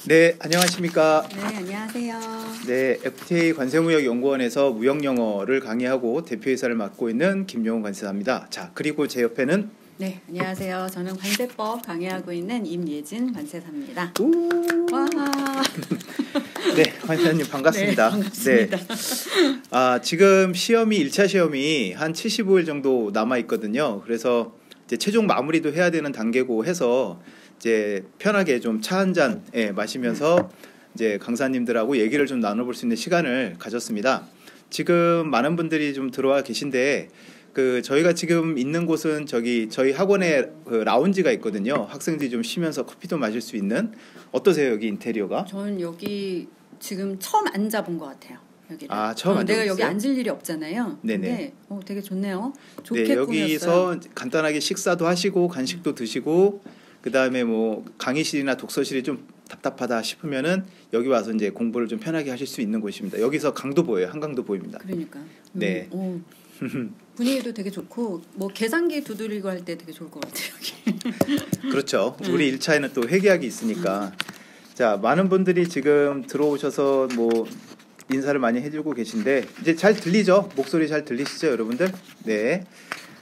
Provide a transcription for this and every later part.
네, 안녕하십니까. 네, 안녕하세요. 네, FTA 관세무역연구원에서 무역영어를 강의하고 대표이사를 맡고 있는 김용훈 관세사입니다. 자, 그리고 제 옆에는 네, 안녕하세요. 저는 관세법 강의하고 있는 임예진 관세사입니다. 와. 네, 관세사님 반갑습니다. 네, 반갑습니다. 네. 지금 시험이 1차 시험이 한 75일 정도 남아 있거든요. 그래서 이제 최종 마무리도 해야 되는 단계고 해서 이제 편하게 좀 차 한 잔 마시면서 이제 강사님들하고 얘기를 좀 나눠볼 수 있는 시간을 가졌습니다. 지금 많은 분들이 좀 들어와 계신데 저희가 지금 있는 곳은 저희 학원에 라운지가 있거든요. 학생들이 좀 쉬면서 커피도 마실 수 있는. 어떠세요, 여기 인테리어가? 저는 여기 지금 처음 앉아본 것 같아요. 여기를. 처음 앉아봤어요? 내가 여기 앉을 일이 없잖아요. 네네. 근데 되게 좋네요. 좋게 네, 꾸몄어요. 여기서 간단하게 식사도 하시고 간식도 드시고 그다음에 뭐 강의실이나 독서실이 좀 답답하다 싶으면은 여기 와서 이제 공부를 좀 편하게 하실 수 있는 곳입니다. 여기서 강도 보여요. 한강도 보입니다. 그러니까. 네. 분위기도 되게 좋고 뭐 계산기 두드리고 할 때 되게 좋을 것 같아요. 여기. 그렇죠. 우리 1차에는 또 회계학이 있으니까. 자, 많은 분들이 지금 들어오셔서 뭐 인사를 많이 해주고 계신데 이제 잘 들리죠? 목소리 잘 들리시죠, 여러분들? 네.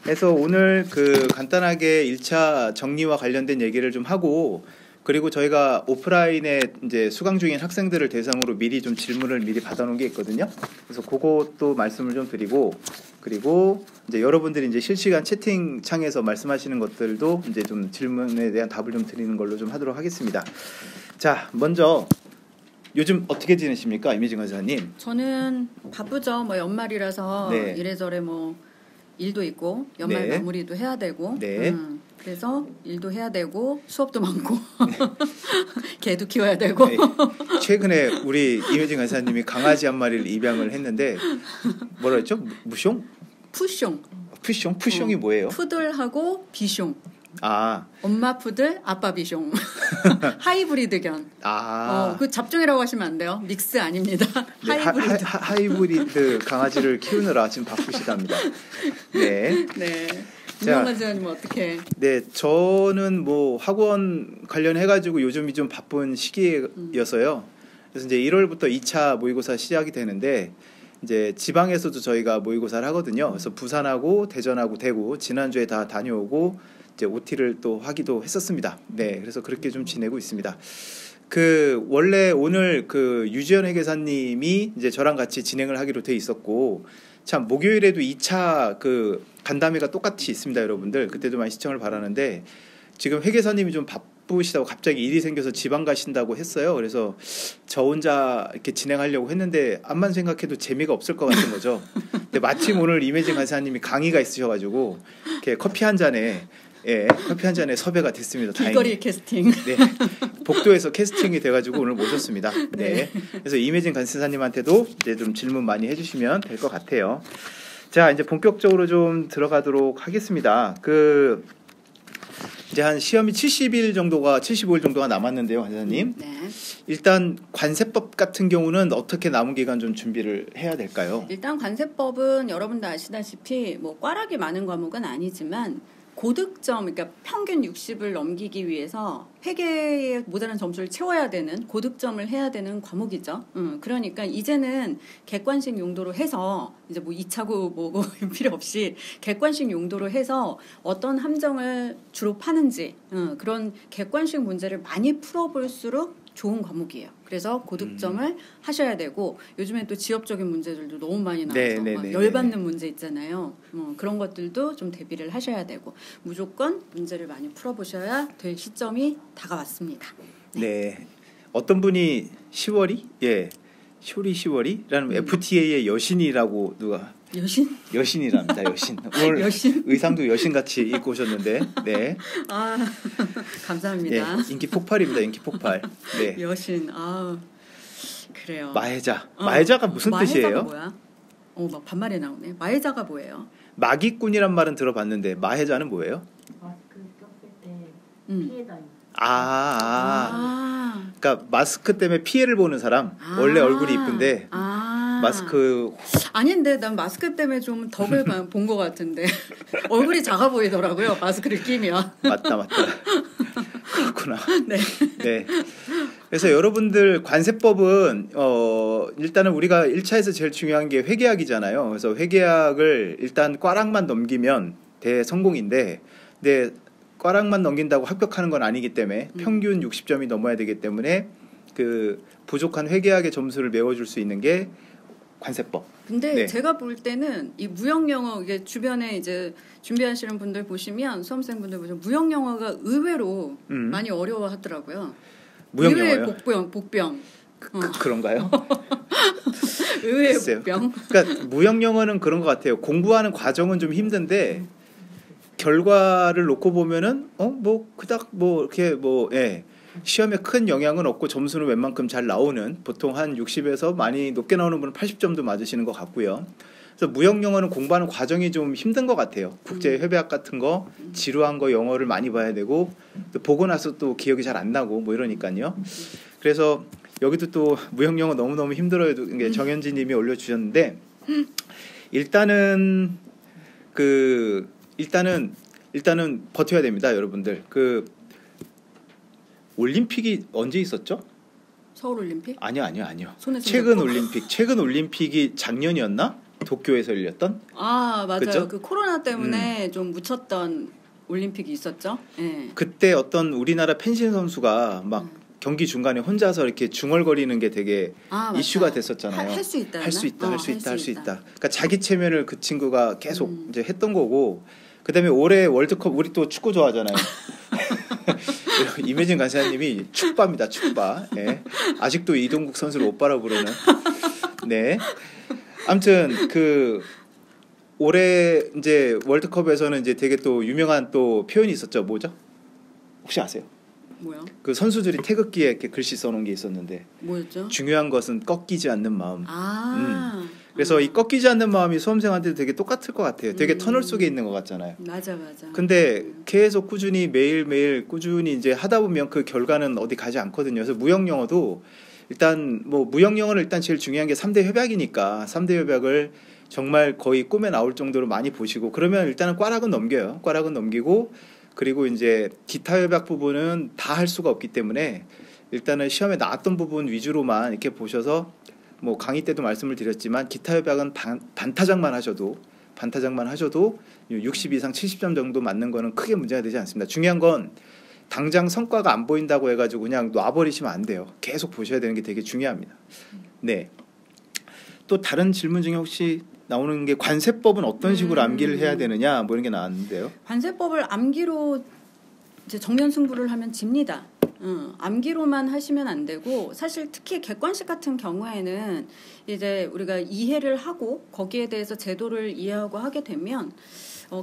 그래서 오늘 간단하게 1차 정리와 관련된 얘기를 좀 하고 그리고 저희가 오프라인에 이제 수강 중인 학생들을 대상으로 미리 좀 질문을 미리 받아놓은 게 있거든요. 그래서 그것도 말씀을 좀 드리고 그리고 이제 여러분들이 이제 실시간 채팅창에서 말씀하시는 것들도 이제 좀 질문에 대한 답을 좀 드리는 걸로 좀 하도록 하겠습니다. 자, 먼저 요즘 어떻게 지내십니까, 임예진 강사님? 저는 바쁘죠. 뭐 연말이라서 네. 이래저래 뭐 일도 있고 연말 네. 마무리도 해야 되고 네. 그래서 일도 해야 되고 수업도 많고 개도 키워야 되고. 네. 최근에 우리 임예진 강사님이 강아지 한 마리를 입양을 했는데 뭐라 했죠? 무숑? 푸숑. 푸숑이 뭐예요? 푸들하고 비숑. 아, 엄마 푸들, 아빠 비숑. 하이브리드견. 그 잡종이라고 하시면 안 돼요. 믹스 아닙니다. 네, 하이브리드. 하이브리드 강아지를 키우느라 지금 바쁘시답니다. 네. 네. 자, 유명한 선생님은 어떻게? 네, 저는 뭐 학원 관련해가지고 요즘이 좀 바쁜 시기여서요. 그래서 이제 1월부터 2차 모의고사 시작이 되는데 이제 지방에서도 저희가 모의고사를 하거든요. 그래서 부산하고 대전하고 대구 지난주에 다 다녀오고 이제 OT를 또 하기도 했었습니다. 네, 그래서 그렇게 좀 지내고 있습니다. 원래 오늘 유지연 회계사님이 이제 저랑 같이 진행을 하기로 돼 있었고 참 목요일에도 2차 간담회가 똑같이 있습니다, 여러분들. 그때도 많이 시청을 바라는데 지금 회계사님이 좀 바쁘시다고 갑자기 일이 생겨서 지방 가신다고 했어요. 그래서 저 혼자 이렇게 진행하려고 했는데 암만 생각해도 재미가 없을 것 같은 거죠. 근데 마침 오늘 임예진 강사님이 강의가 있으셔가지고 이렇게 커피 한 잔에 섭외가 됐습니다. 길거리 캐스팅. 네, 복도에서 캐스팅이 돼가지고 오늘 모셨습니다. 네, 그래서 임예진 강사님한테도 이제 좀 질문 많이 해주시면 될 것 같아요. 자, 이제 본격적으로 좀 들어가도록 하겠습니다. 이제 한 시험이 75일 정도가 남았는데요, 강사님. 네. 일단 관세법 같은 경우는 어떻게 남은 기간 좀 준비를 해야 될까요? 일단 관세법은 여러분도 아시다시피 뭐 꽈락이 많은 과목은 아니지만 고득점, 그러니까 평균 60을 넘기기 위해서 회계의 모자란 점수를 채워야 되는 고득점을 해야 되는 과목이죠. 그러니까 이제는 객관식 용도로 해서 이제 뭐 2차고 뭐고 필요 없이 객관식 용도로 해서 어떤 함정을 주로 파는지 그런 객관식 문제를 많이 풀어볼수록 좋은 과목이에요. 그래서 고득점을 하셔야 되고 요즘에 또 지역적인 문제들도 너무 많이 나와서 막 열받는 문제 있잖아요. 그런 것들도 좀 대비를 하셔야 되고 무조건 문제를 많이 풀어보셔야 될 시점이 다가왔습니다. 네. 어떤 분이 10월이? 예. 쇼리 10월이라는 FTA의 여신이라고 누가 여신이랍니다. 여신. 오늘 여신? 의상도 여신같이 입고 오셨는데. 네. 감사합니다. 네, 인기 폭발입니다. 인기 폭발. 네. 여신. 그래요. 마혜자. 마혜자가 무슨 뜻이에요? 뭐야? 막 반말이 나오네. 마혜자가 뭐예요? 마기꾼이란 말은 들어봤는데 마혜자는 뭐예요? 마스크 꼈을 때 피해 다니는. 그러니까 마스크 때문에 피해를 보는 사람. 원래 얼굴이 이쁜데 마스크. 아닌데 난 마스크 때문에 좀 덕을 본 것 같은데 얼굴이 작아 보이더라고요. 마스크를 끼면. 맞다. 그렇구나. 네. 네. 그래서 여러분들 관세법은 일단은 우리가 1차에서 제일 중요한 게 회계학이잖아요. 그래서 회계학을 일단 꽈락만 넘기면 대성공인데 근데 꽈락만 넘긴다고 합격하는 건 아니기 때문에 평균 60점이 넘어야 되기 때문에 그 부족한 회계학의 점수를 메워줄 수 있는 게 관세법. 근데 네. 제가 볼 때는 이 무역 영어 이게 주변에 이제 준비하시는 분들 보시면 수험생분들 보시면 무역 영어가 의외로 많이 어려워하더라고요. 무역 의외의 영어요? 복병. 그런가요? 의외의 글쎄요. 복병. 그러니까 무역 영어는 그런 것 같아요. 공부하는 과정은 좀 힘든데 결과를 놓고 보면은 뭐 그닥 뭐 이렇게 뭐 시험에 큰 영향은 없고 점수는 웬만큼 잘 나오는 보통 한 60에서 많이 높게 나오는 분은 80점도 맞으시는 것 같고요. 그래서 무역 영어는 공부하는 과정이 좀 힘든 것 같아요. 국제 협약 같은 거 지루한 거 영어를 많이 봐야 되고 또 보고 나서 또 기억이 잘 안 나고 뭐 이러니까요. 그래서 여기도 또 무역 영어 너무너무 힘들어요. 정현진 님이 올려주셨는데 일단은 일단은 버텨야 됩니다, 여러분들. 올림픽이 언제 있었죠? 서울 올림픽? 아니요. 최근 올림픽이 작년이었나? 도쿄에서 열렸던? 아, 맞아요. 그쵸? 그 코로나 때문에 좀 묻혔던 올림픽이 있었죠. 네. 그때 어떤 우리나라 펜싱 선수가 막 경기 중간에 혼자서 이렇게 중얼거리는 게 되게 이슈가 됐었잖아요. 할 수 있다. 할 수 있다. 그러니까 자기 체면을 그 친구가 계속 이제 했던 거고. 그다음에 올해 월드컵 우리 또 축구 좋아하잖아요. 이매진 간사님이 축바입니다. 축바. 네. 아직도 이동국 선수를 오빠라고 부르는. 네. 아무튼 올해 이제 월드컵에서는 이제 되게 또 유명한 또 표현이 있었죠. 뭐죠? 혹시 아세요? 뭐요? 그 선수들이 태극기에 이렇게 글씨 써놓은 게 있었는데. 뭐였죠? 중요한 것은 꺾이지 않는 마음. 그래서 이 꺾이지 않는 마음이 수험생한테도 되게 똑같을 것 같아요. 되게 터널 속에 있는 것 같잖아요. 맞아. 근데 계속 꾸준히 매일매일 꾸준히 이제 하다 보면 그 결과는 어디 가지 않거든요. 그래서 무역 영어도 일단 뭐 무역 영어는 일단 제일 중요한 게 3대 협약이니까 3대 협약을 정말 거의 꿈에 나올 정도로 많이 보시고 그러면 일단은 꽈락은 넘겨요. 꽈락은 넘기고 그리고 이제 기타 협약 부분은 다 할 수가 없기 때문에 일단은 시험에 나왔던 부분 위주로만 이렇게 보셔서 뭐 강의 때도 말씀을 드렸지만 기타 협약은 반타작만 하셔도 60 이상 70점 정도 맞는 거는 크게 문제가 되지 않습니다. 중요한 건 당장 성과가 안 보인다고 해가지고 그냥 놔버리시면 안 돼요. 계속 보셔야 되는 게 되게 중요합니다. 네. 또 다른 질문 중에 혹시 나오는 게 관세법은 어떤 식으로 암기를 해야 되느냐 뭐 이런 게 나왔는데요. 관세법을 암기로 이제 정면 승부를 하면 집니다. 암기로만 하시면 안 되고 사실 특히 객관식 같은 경우에는 이제 우리가 이해를 하고 거기에 대해서 제도를 이해하고 하게 되면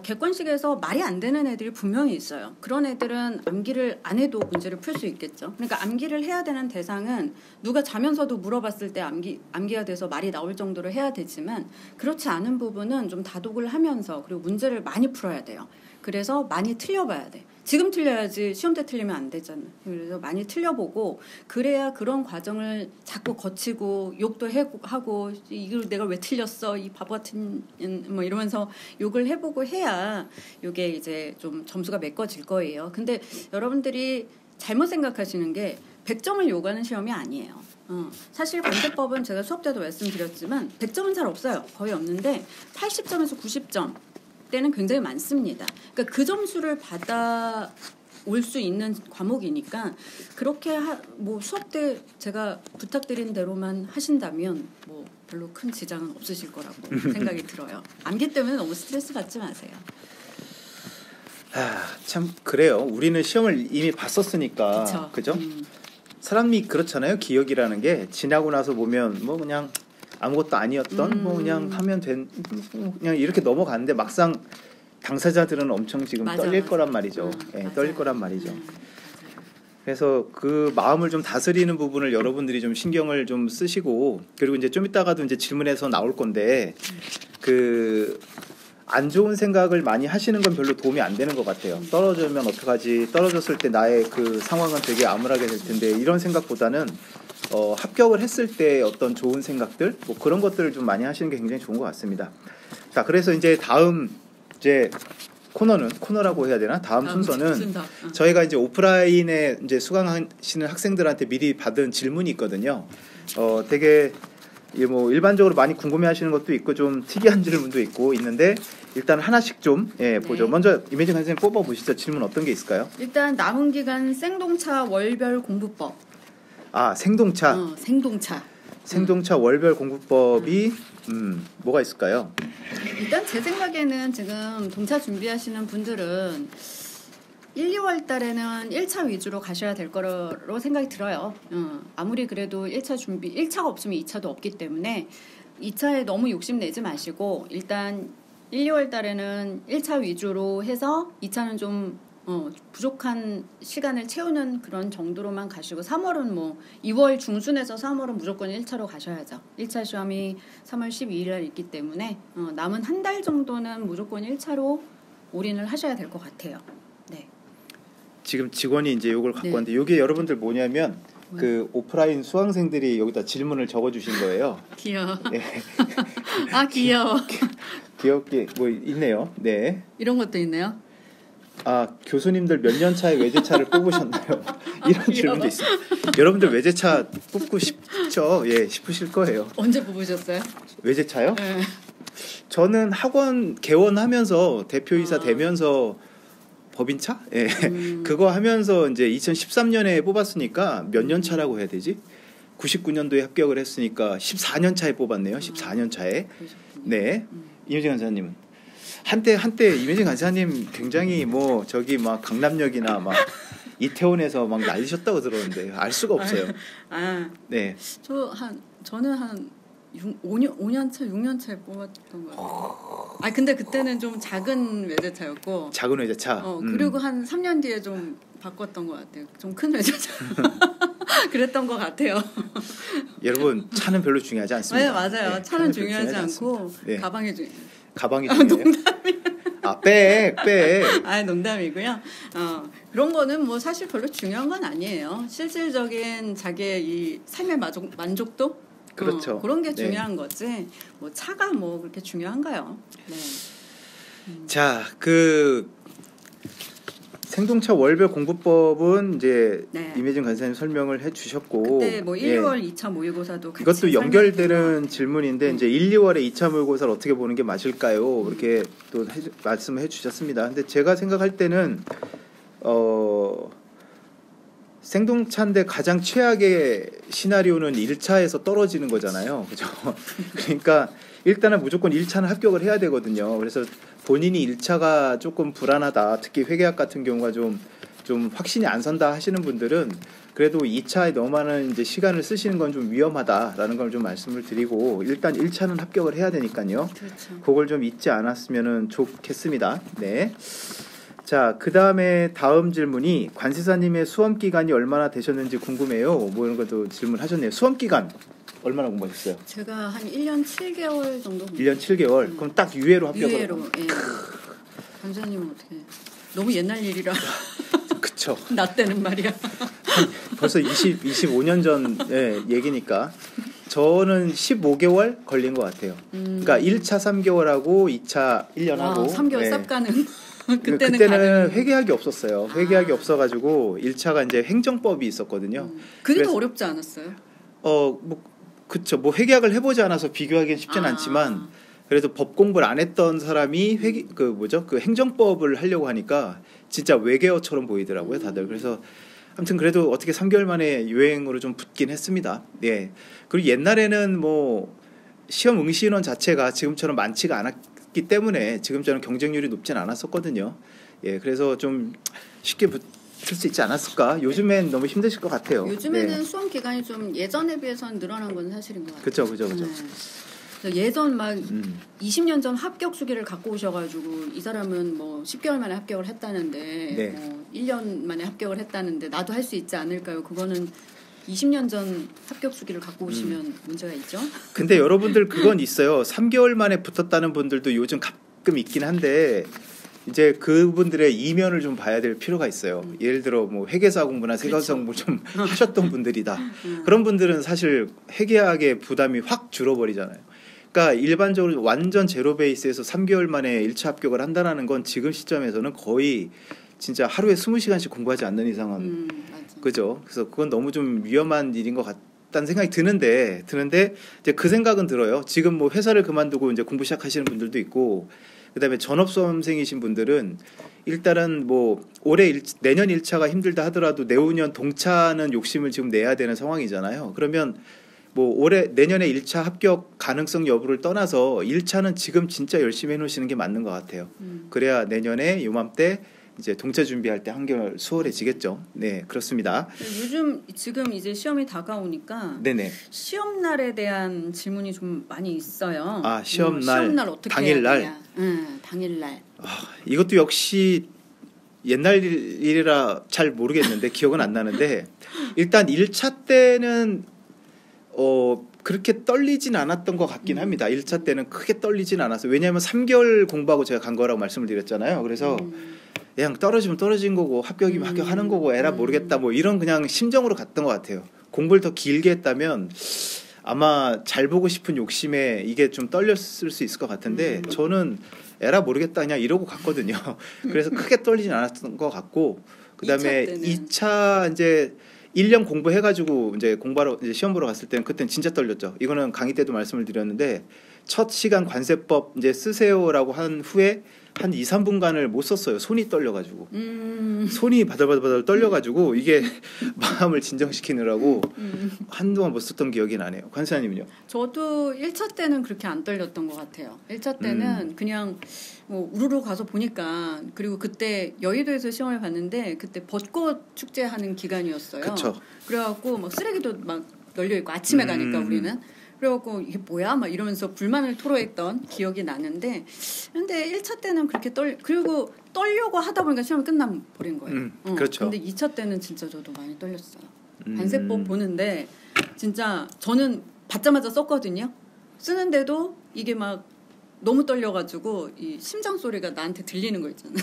객관식에서 말이 안 되는 애들이 분명히 있어요. 그런 애들은 암기를 안 해도 문제를 풀 수 있겠죠. 그러니까 암기를 해야 되는 대상은 누가 자면서도 물어봤을 때 암기가 돼서 말이 나올 정도로 해야 되지만 그렇지 않은 부분은 좀 다독을 하면서 그리고 문제를 많이 풀어야 돼요. 그래서 많이 틀려봐야 돼. 지금 틀려야지 시험 때 틀리면 안 되잖아. 그래서 많이 틀려보고 그래야 그런 과정을 자꾸 거치고 욕도 하고 이걸 내가 왜 틀렸어 이 바보 같은 뭐 이러면서 욕을 해보고 해야 이게 이제 좀 점수가 메꿔질 거예요. 근데 여러분들이 잘못 생각하시는 게 100점을 요구하는 시험이 아니에요. 사실 관세법은 제가 수업 때도 말씀드렸지만 100점은 잘 없어요. 거의 없는데 80점에서 90점 때는 굉장히 많습니다. 그러니까 그 점수를 받아 올 수 있는 과목이니까 그렇게 뭐 수업 때 제가 부탁드린 대로만 하신다면 뭐 별로 큰 지장은 없으실 거라고 생각이 들어요. 암기 때문에 너무 스트레스 받지 마세요. 참 그래요. 우리는 시험을 이미 봤었으니까 그죠? 사람이 그렇잖아요. 기억이라는 게 지나고 나서 보면 뭐 그냥 아무것도 아니었던 뭐 그냥 하면 그냥 이렇게 넘어가는데 막상 당사자들은 엄청 지금 떨릴 거란 말이죠. 떨릴 거란 말이죠. 그래서 그 마음을 좀 다스리는 부분을 여러분들이 좀 신경을 좀 쓰시고 그리고 이제 좀 이따가도 이제 질문에서 나올 건데 그 안 좋은 생각을 많이 하시는 건 별로 도움이 안 되는 것 같아요. 떨어지면 어떡하지? 떨어졌을 때 나의 그 상황은 되게 암울하게 될 텐데 이런 생각보다는 합격을 했을 때 어떤 좋은 생각들 뭐 그런 것들을 좀 많이 하시는 게 굉장히 좋은 것 같습니다. 자, 그래서 이제 다음 이제 코너라고 해야 되나? 다음 순서는 무슨 저희가 이제 오프라인에 이제 수강하시는 학생들한테 미리 받은 질문이 있거든요. 되게 뭐 일반적으로 많이 궁금해하시는 것도 있고 좀 특이한 질문도 있는데 일단 하나씩 좀 보죠. 네. 먼저 이매진 선생님 뽑아 보시죠. 질문 어떤 게 있을까요? 일단 남은 기간 생동차 월별 공부법. 생동차. 생동차 월별 공부법이 뭐가 있을까요? 일단 제 생각에는 지금 동차 준비하시는 분들은 1, 2월 달에는 1차 위주로 가셔야 될 거로 생각이 들어요. 아무리 그래도 1차가 없으면 2차도 없기 때문에 2차에 너무 욕심내지 마시고 일단 1, 2월 달에는 1차 위주로 해서 2차는 좀 부족한 시간을 채우는 그런 정도로만 가시고 3월은 뭐 2월 중순에서 3월은 무조건 1차로 가셔야죠. 1차 시험이 3월 12일 날 있기 때문에 남은 한 달 정도는 무조건 1차로 올인을 하셔야 될 것 같아요. 네. 지금 직원이 이제 이걸 갖고 왔는데 이게 여러분들 뭐냐면 그 오프라인 수강생들이 여기다 질문을 적어주신 거예요. 귀여워. 네. 귀여워. 귀엽게 뭐 있네요. 네. 이런 것도 있네요. 교수님들 몇 년 차에 외제차를 뽑으셨나요? 이런 질문도 있어요. 여러분들 외제차 뽑고 싶죠? 싶으실 거예요. 언제 뽑으셨어요? 외제차요? 네. 저는 학원 개원하면서 대표이사 되면서 법인차? 그거 하면서 이제 2013년에 뽑았으니까 몇 년 차라고 해야 되지? 99년도에 합격을 했으니까 14년 차에 뽑았네요. 14년 차에. 네. 이매진 간사님은 한때 이매진 간사님 굉장히 뭐 저기 막 강남역이나 막 이태원에서 막 날리셨다고 들었는데 알 수가 없어요. 네. 저는 한 5년 차, 6년 차에 뽑았던 것 같아요. 근데 그때는 좀 작은 외제차였고. 작은 외제차. 그리고 한 3년 뒤에 좀 바꿨던 것 같아요. 좀 큰 외제차. 그랬던 것 같아요. 여러분 차는 별로 중요하지 않습니다. 네, 맞아요. 네, 차는 중요하지 않고 네. 가방이 중요해요. 가방이 중요해요? 백. 농담이고요. 그런 거는 뭐 사실 별로 중요한 건 아니에요. 실질적인 자기의 이 삶의 만족도? 그렇죠. 그런 게 중요한 거지. 뭐 차가 뭐 그렇게 중요한가요? 네. 자, 생동차 월별 공부법은 이제 이매진 간사님 설명을 해주셨고 그때 뭐 1, 2월 2차 모의고사도 같이 이것도 연결되는 질문인데 이제 1, 2월에 2차 모의고사를 어떻게 보는 게 맞을까요? 이렇게 또 말씀을 해주셨습니다. 근데 제가 생각할 때는 생동차인데 가장 최악의 시나리오는 1차에서 떨어지는 거잖아요. 그죠? 그러니까 일단은 무조건 1차는 합격을 해야 되거든요. 그래서 본인이 1차가 조금 불안하다. 특히 회계학 같은 경우가 좀 확신이 안 선다 하시는 분들은 그래도 2차에 너무 많은 이제 시간을 쓰시는 건 좀 위험하다라는 걸 좀 말씀을 드리고 일단 1차는 합격을 해야 되니까요. 그렇죠. 그걸 좀 잊지 않았으면 좋겠습니다. 네. 자, 그다음에 다음 질문이 관세사님의 수험 기간이 얼마나 되셨는지 궁금해요. 뭐 이런 것도 질문하셨네요. 수험 기간 얼마나 공부하셨어요? 제가 한 1년 7개월 정도. 1년 7개월? 그럼 딱 유예로 합격을. 유예로. 예. 관세사님은 어떻게? 너무 옛날 일이라. 그쵸. 나 때는 말이야. 벌써 25년 전의 얘기니까. 저는 15개월 걸린 것 같아요. 그러니까 1차 3개월하고 2차 1년 하고. 3개월 쌉 가는. 그때는 회계학이 없었어요. 회계학이 없어가지고 1차가 이제 행정법이 있었거든요. 그게 더 어렵지 않았어요? 그쵸. 뭐 회계학을 해보지 않아서 비교하기는 쉽진 않지만 그래도 법 공부를 안 했던 사람이 그 행정법을 하려고 하니까 진짜 외계어처럼 보이더라고요, 다들. 그래서 아무튼 그래도 어떻게 3개월 만에 유행으로 좀 붙긴 했습니다. 예. 그리고 옛날에는 뭐 시험 응시 인원 자체가 지금처럼 많지가 않았기 때문에 지금처럼 경쟁률이 높진 않았었거든요. 예. 그래서 좀 쉽게 붙을 수 있지 않았을까? 요즘엔 너무 힘드실 것 같아요. 요즘에는 수험 기간이 좀 예전에 비해서는 늘어난 건 사실인 것 같아요. 그렇죠. 예전 막 20년 전 합격 수기를 갖고 오셔가지고 이 사람은 뭐 10개월 만에 합격을 했다는데 뭐 1년 만에 합격을 했다는데 나도 할 수 있지 않을까요? 그거는 20년 전 합격 수기를 갖고 오시면 문제가 있죠. 근데 여러분들 그건 있어요. 3개월 만에 붙었다는 분들도 요즘 가끔 있긴 한데 이제 그분들의 이면을 좀 봐야 될 필요가 있어요. 예를 들어 뭐 회계사 공부나 세가사 공부 좀 하셨던 분들이다. 그런 분들은 사실 회계학의 부담이 확 줄어버리잖아요. 그러니까 일반적으로 완전 제로 베이스에서 3개월 만에 1차 합격을 한다는 건 지금 시점에서는 거의 진짜 하루에 20시간씩 공부하지 않는 이상은 그죠. 그래서 그건 너무 좀 위험한 일인 것 같다는 생각이 드는데 이제 그 생각은 들어요. 지금 뭐 회사를 그만두고 이제 공부 시작하시는 분들도 있고, 그다음에 전업수험생이신 분들은 일단은 뭐 내년 1차가 힘들다 하더라도 내후년 동차는 욕심을 지금 내야 되는 상황이잖아요. 그러면 뭐 내년에 1차 합격 가능성 여부를 떠나서 1차는 지금 진짜 열심히 해놓으시는 게 맞는 것 같아요. 그래야 내년에 요맘때 이제 동차 준비할 때 한결 수월해지겠죠. 네, 그렇습니다. 요즘 지금 이제 시험이 다가오니까 네네. 시험 날에 대한 질문이 좀 많이 있어요. 아, 시험 날 어떻게 당일날. 당일날. 이것도 역시 옛날 일이라 잘 모르겠는데 기억은 안 나는데 일단 1차 때는 그렇게 떨리진 않았던 것 같긴 합니다. 1차 때는 크게 떨리진 않았어요. 왜냐하면 3개월 공부하고 제가 간 거라고 말씀을 드렸잖아요. 그래서 그냥 떨어지면 떨어진 거고 합격이면 합격하는 거고 에라 모르겠다 뭐 이런 그냥 심정으로 갔던 것 같아요. 공부를 더 길게 했다면 아마 잘 보고 싶은 욕심에 이게 좀 떨렸을 수 있을 것 같은데 저는 에라 모르겠다 그냥 이러고 갔거든요. 그래서 크게 떨리진 않았던 것 같고, 그다음에 2차 이제 1년 공부해가지고 이제 공부하러 이제 시험 보러 갔을 때는 그때는 진짜 떨렸죠. 이거는 강의 때도 말씀을 드렸는데 첫 시간 관세법 이제 쓰세요라고 한 후에 한 2, 3분간을 못 썼어요. 손이 떨려가지고 손이 바들바들 떨려가지고 이게 마음을 진정시키느라고 한동안 못 썼던 기억이 나네요. 관세아님은요? 저도 1차 때는 그렇게 안 떨렸던 것 같아요. 1차 때는 그냥 뭐 우르르 가서 보니까, 그리고 그때 여의도에서 시험을 봤는데 그때 벚꽃 축제하는 기간이었어요. 그쵸. 그래갖고 막 쓰레기도 막 널려 있고 아침에 가니까 우리는. 그래갖고 이게 뭐야 막 이러면서 불만을 토로했던 기억이 나는데, 근데 1차 때는 그렇게 그리고 떨려고 하다 보니까 시험이 끝나버린 거예요. 그렇죠. 근데 2차 때는 진짜 저도 많이 떨렸어요. 관세법 보는데 진짜 저는 받자마자 썼거든요. 쓰는데도 이게 막 너무 떨려가지고 이 심장 소리가 나한테 들리는 거 있잖아.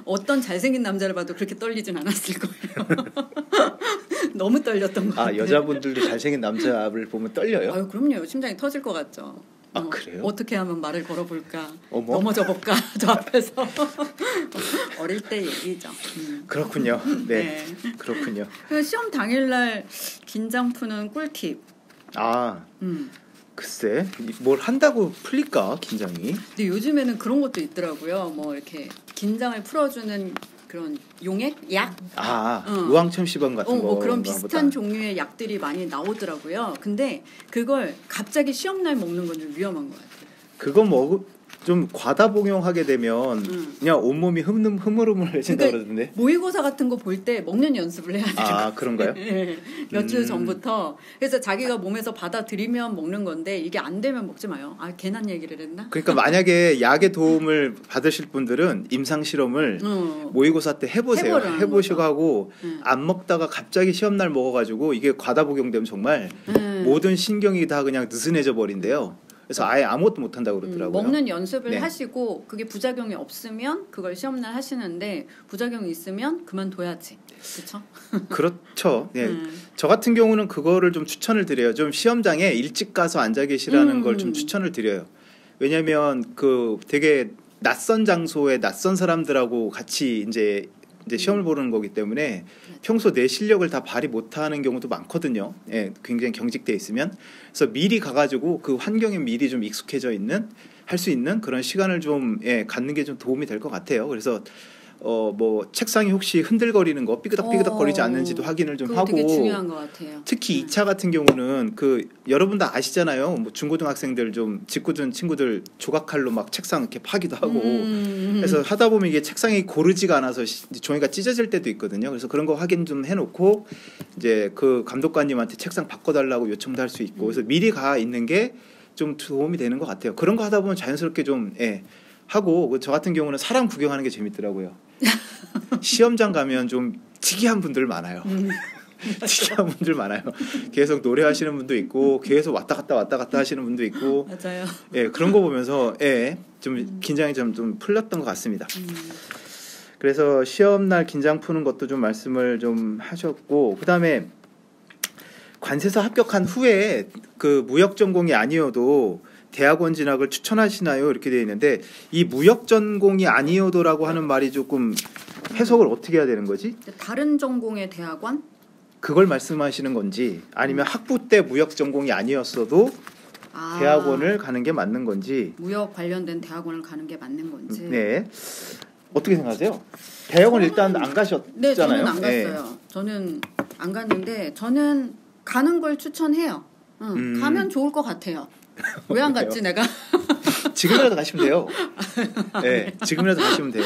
어떤 잘생긴 남자를 봐도 그렇게 떨리진 않았을 거예요. 너무 떨렸던 것 같아요. 여자분들도 잘생긴 남자를 보면 떨려요? 아유, 그럼요. 심장이 터질 것 같죠. 그래요? 어떻게 하면 말을 걸어볼까? 어머? 넘어져 볼까? 저 앞에서. 어릴 때 얘기죠. 그렇군요. 네. 그렇군요. 시험 당일날 긴장 푸는 꿀팁. 글쎄 뭘 한다고 풀릴까 긴장이? 근데 요즘에는 그런 것도 있더라고요. 뭐 이렇게 긴장을 풀어주는 그런 용액, 약, 우황천시범 같은 거, 뭐 그런 비슷한 종류의 약들이 많이 나오더라고요. 근데 그걸 갑자기 시험 날 먹는 건 좀 위험한 것 같아요. 그거 좀 과다 복용하게 되면 그냥 온몸이 흐물흐물해진다 그러던데. 모의고사 같은 거 볼 때 먹는 연습을 해야 돼요. 그런가요? 네. 몇 주 전부터. 그래서 자기가 몸에서 받아들이면 먹는 건데 이게 안 되면 먹지 마요. 괜한 얘기를 했나? 그러니까 만약에 약의 도움을 받으실 분들은 임상 실험을 모의고사 때 해보시고 하고 안 먹다가 갑자기 시험날 먹어가지고 이게 과다 복용되면 정말 모든 신경이 다 그냥 느슨해져 버린대요. 그래서 아예 아무것도 못한다고 그러더라고요. 먹는 연습을 하시고 그게 부작용이 없으면 그걸 시험날 하시는데 부작용이 있으면 그만둬야지. 그렇죠? 그렇죠. 네. 저 같은 경우는 그거를 좀 추천을 드려요. 좀 시험장에 일찍 가서 앉아 계시라는 걸 좀 추천을 드려요. 왜냐하면 그 되게 낯선 장소에 낯선 사람들하고 같이 이제 시험을 보는 거기 때문에 평소 내 실력을 다 발휘 못하는 경우도 많거든요. 굉장히 경직돼 있으면. 그래서 미리 가가지고 그 환경에 미리 좀 익숙해져 있는 할 수 있는 그런 시간을 좀 갖는 게 좀 도움이 될 것 같아요. 그래서 뭐 책상이 혹시 흔들거리는 거 삐그덕삐그덕거리지 않는지도 확인을 좀 하고. 되게 중요한 것 같아요. 특히 2차 같은 경우는 여러분 다 아시잖아요. 뭐 중고등학생들 좀 짓궂은 친구들 조각칼로 막 책상 이렇게 파기도 하고. 그래서 하다 보면 이게 책상이 고르지가 않아서 종이가 찢어질 때도 있거든요. 그래서 그런 거 확인 좀 해놓고 이제 그 감독관님한테 책상 바꿔달라고 요청도 할 수 있고. 그래서 미리 가 있는 게 좀 도움이 되는 것 같아요. 그런 거 하다 보면 자연스럽게 좀 하고. 저 같은 경우는 사람 구경하는 게 재밌더라고요. 시험장 가면 좀 특이한 분들 많아요. 특이한 분들 많아요. 계속 노래하시는 분도 있고 계속 왔다 갔다 하시는 분도 있고. 맞아요. 그런 거 보면서 좀 긴장이 좀 풀렸던 것 같습니다. 그래서 시험날 긴장 푸는 것도 좀 말씀을 좀 하셨고, 그다음에 관세사 합격한 후에 그 무역 전공이 아니어도 대학원 진학을 추천하시나요? 이렇게 되어 있는데 이 무역 전공이 아니어도라고 하는 말이 조금 해석을 어떻게 해야 되는 거지? 다른 전공의 대학원? 그걸 말씀하시는 건지 아니면 학부 때 무역 전공이 아니었어도 대학원을 가는 게 맞는 건지 무역 관련된 대학원을 가는 게 맞는 건지 네 어떻게 생각하세요? 대학원 일단 안 가셨잖아요. 네, 저는 안 갔어요. 저는 안 갔는데 저는 가는 걸 추천해요. 가면 좋을 것 같아요. 왜 안 갔지 내가? 지금이라도 가시면 돼요. 네, 지금이라도 가시면 돼요.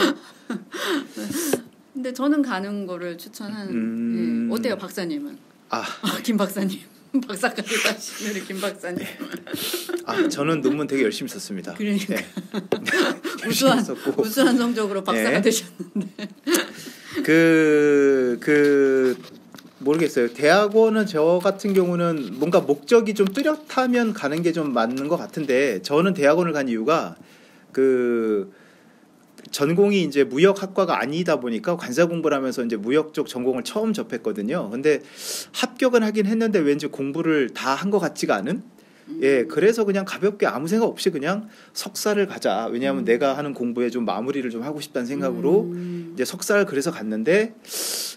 근데 저는 가는 거를 추천하는. 어때요, 박사님은? 김 박사님. 박사까지 가신 우리 김 박사님. 저는 논문 되게 열심히 썼습니다. 그러니까 네. 우수한 성적으로 박사가 네. 되셨는데. 모르겠어요. 대학원은 저 같은 경우는 뭔가 목적이 좀 뚜렷하면 가는 게 좀 맞는 것 같은데 저는 대학원을 간 이유가 그 전공이 이제 무역학과가 아니다 보니까 관사 공부를 하면서 이제 무역 쪽 전공을 처음 접했거든요. 근데 합격은 하긴 했는데 왠지 공부를 다 한 것 같지가 않은? 예, 그래서 그냥 가볍게 아무 생각 없이 그냥 석사를 가자. 왜냐하면 내가 하는 공부에 좀 마무리를 좀 하고 싶다는 생각으로 이제 석사를 그래서 갔는데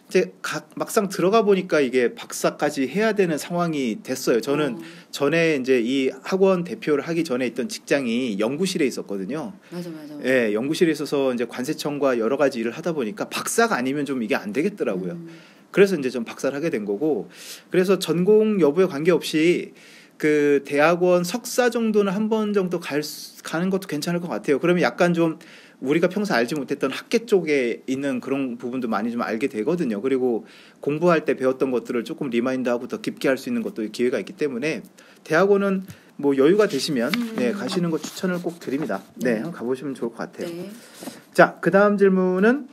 이제 막상 들어가 보니까 이게 박사까지 해야 되는 상황이 됐어요. 저는 전에 이제 이 학원 대표를 하기 전에 있던 직장이 연구실에 있었거든요. 맞아. 예, 연구실에 있어서 이제 관세청과 여러 가지 일을 하다 보니까 박사가 아니면 좀 이게 안 되겠더라고요. 그래서 이제 좀 박사를 하게 된 거고, 그래서 전공 여부에 관계없이 그 대학원 석사 정도는 한 번 정도 가는 것도 괜찮을 것 같아요. 그러면 약간 좀 우리가 평소 알지 못했던 학계 쪽에 있는 그런 부분도 많이 좀 알게 되거든요. 그리고 공부할 때 배웠던 것들을 조금 리마인드하고 더 깊게 할 수 있는 것도 기회가 있기 때문에 대학원은 뭐 여유가 되시면 네, 가시는 거 추천을 꼭 드립니다. 네, 한번 가보시면 좋을 것 같아요. 네. 자, 그 다음 질문은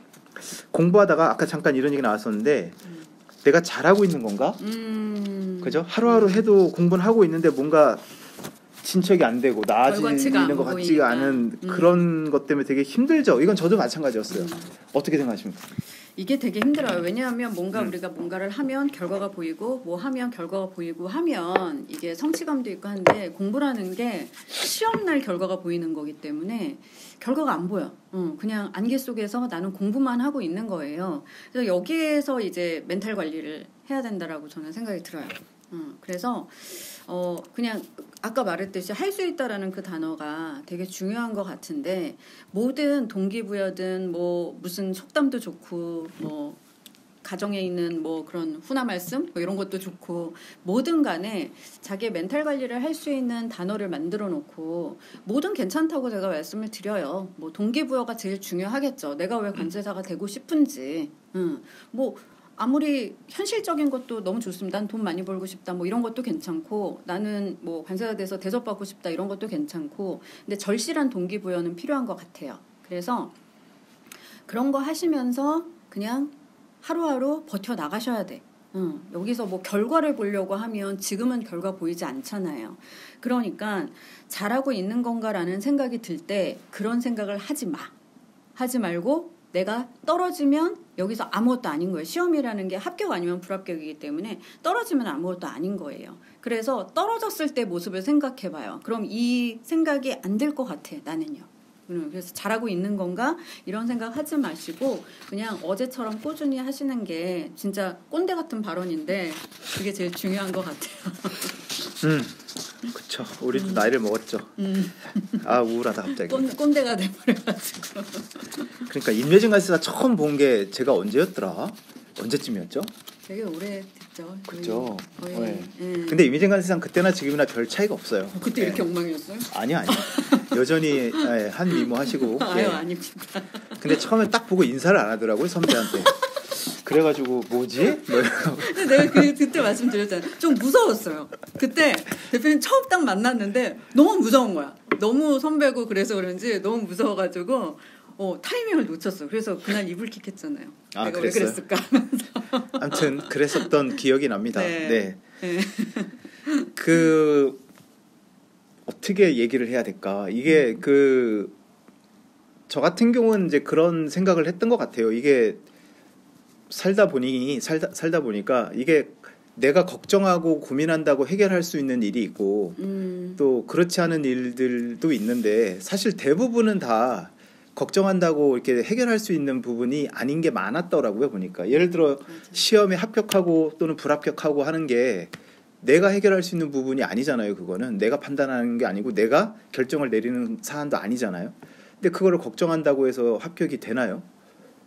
공부하다가 아까 잠깐 이런 얘기 나왔었는데 내가 잘하고 있는 건가? 그죠? 하루하루 해도 공부는 하고 있는데 뭔가 진척이 안 되고 나아지는 것 같지가 않은 그런 것 때문에 되게 힘들죠. 이건 저도 마찬가지였어요. 어떻게 생각하십니까? 이게 되게 힘들어요. 왜냐하면 뭔가 우리가 뭔가를 하면 결과가 보이고 뭐 하면 결과가 보이고 하면 이게 성취감도 있고 한데 공부라는 게 시험날 결과가 보이는 거기 때문에 결과가 안 보여. 그냥 안개 속에서 나는 공부만 하고 있는 거예요. 그래서 여기에서 이제 멘탈 관리를 해야 된다라고 저는 생각이 들어요. 그래서 그냥 아까 말했듯이 할 수 있다라는 그 단어가 되게 중요한 것 같은데 모든 동기부여든 뭐 무슨 속담도 좋고 뭐 가정에 있는 뭐 그런 훈화 말씀 뭐 이런 것도 좋고 뭐든 간에 자기의 멘탈 관리를 할 수 있는 단어를 만들어 놓고 뭐든 괜찮다고 제가 말씀을 드려요. 뭐 동기부여가 제일 중요하겠죠. 내가 왜 관세사가 되고 싶은지. 뭐 아무리 현실적인 것도 너무 좋습니다. 난 돈 많이 벌고 싶다. 뭐 이런 것도 괜찮고 나는 뭐 관세가 돼서 대접받고 싶다. 이런 것도 괜찮고 근데 절실한 동기부여는 필요한 것 같아요. 그래서 그런 거 하시면서 그냥 하루하루 버텨 나가셔야 돼. 여기서 뭐 결과를 보려고 하면 지금은 결과 보이지 않잖아요. 그러니까 잘하고 있는 건가라는 생각이 들 때 그런 생각을 하지 마. 하지 말고 내가 떨어지면 여기서 아무것도 아닌 거예요. 시험이라는 게 합격 아니면 불합격이기 때문에 떨어지면 아무것도 아닌 거예요. 그래서 떨어졌을 때 모습을 생각해봐요. 그럼 이 생각이 안 들 것 같아, 나는요. 그래서 잘하고 있는 건가? 이런 생각 하지 마시고 그냥 어제처럼 꾸준히 하시는 게 진짜 꼰대 같은 발언인데 그게 제일 중요한 것 같아요. 그렇죠. 우리도 나이를 먹었죠. 우울하다 갑자기. 꼰대가 돼버려가지고. 그러니까 임예진 관세사 처음 본 게 제가 언제였더라? 언제쯤이었죠? 되게 오래됐죠. 그렇죠. 거의. 네. 근데 임예진 관세사는 그때나 지금이나 별 차이가 없어요. 그때 이렇게 엉망이었어요? 아니요. 여전히 한 미모 하시고. 아니구나. 근데 처음에 딱 보고 인사를 안 하더라고요, 선배한테. 그래가지고 뭐지? 근데 내가 그때 말씀드렸잖아요. 좀 무서웠어요. 그때 대표님 처음 딱 만났는데 너무 무서운 거야. 너무 선배고 그래서 그런지 너무 무서워가지고 타이밍을 놓쳤어. 그래서 그날 이불킥 했잖아요. 내가 그랬어요? 왜 그랬을까 하면서. 아무튼 그랬었던 기억이 납니다. 네. 어떻게 얘기를 해야 될까? 이게 저 같은 경우는 이제 그런 생각을 했던 것 같아요. 이게 살다 보니까 이게 내가 걱정하고 고민한다고 해결할 수 있는 일이 있고 또 그렇지 않은 일들도 있는데 사실 대부분은 다 걱정한다고 이렇게 해결할 수 있는 부분이 아닌 게 많았더라고요 보니까. 예를 들어 시험에 합격하고 또는 불합격하고 하는 게 내가 해결할 수 있는 부분이 아니잖아요. 그거는 내가 판단하는 게 아니고 내가 결정을 내리는 사안도 아니잖아요. 근데 그거를 걱정한다고 해서 합격이 되나요?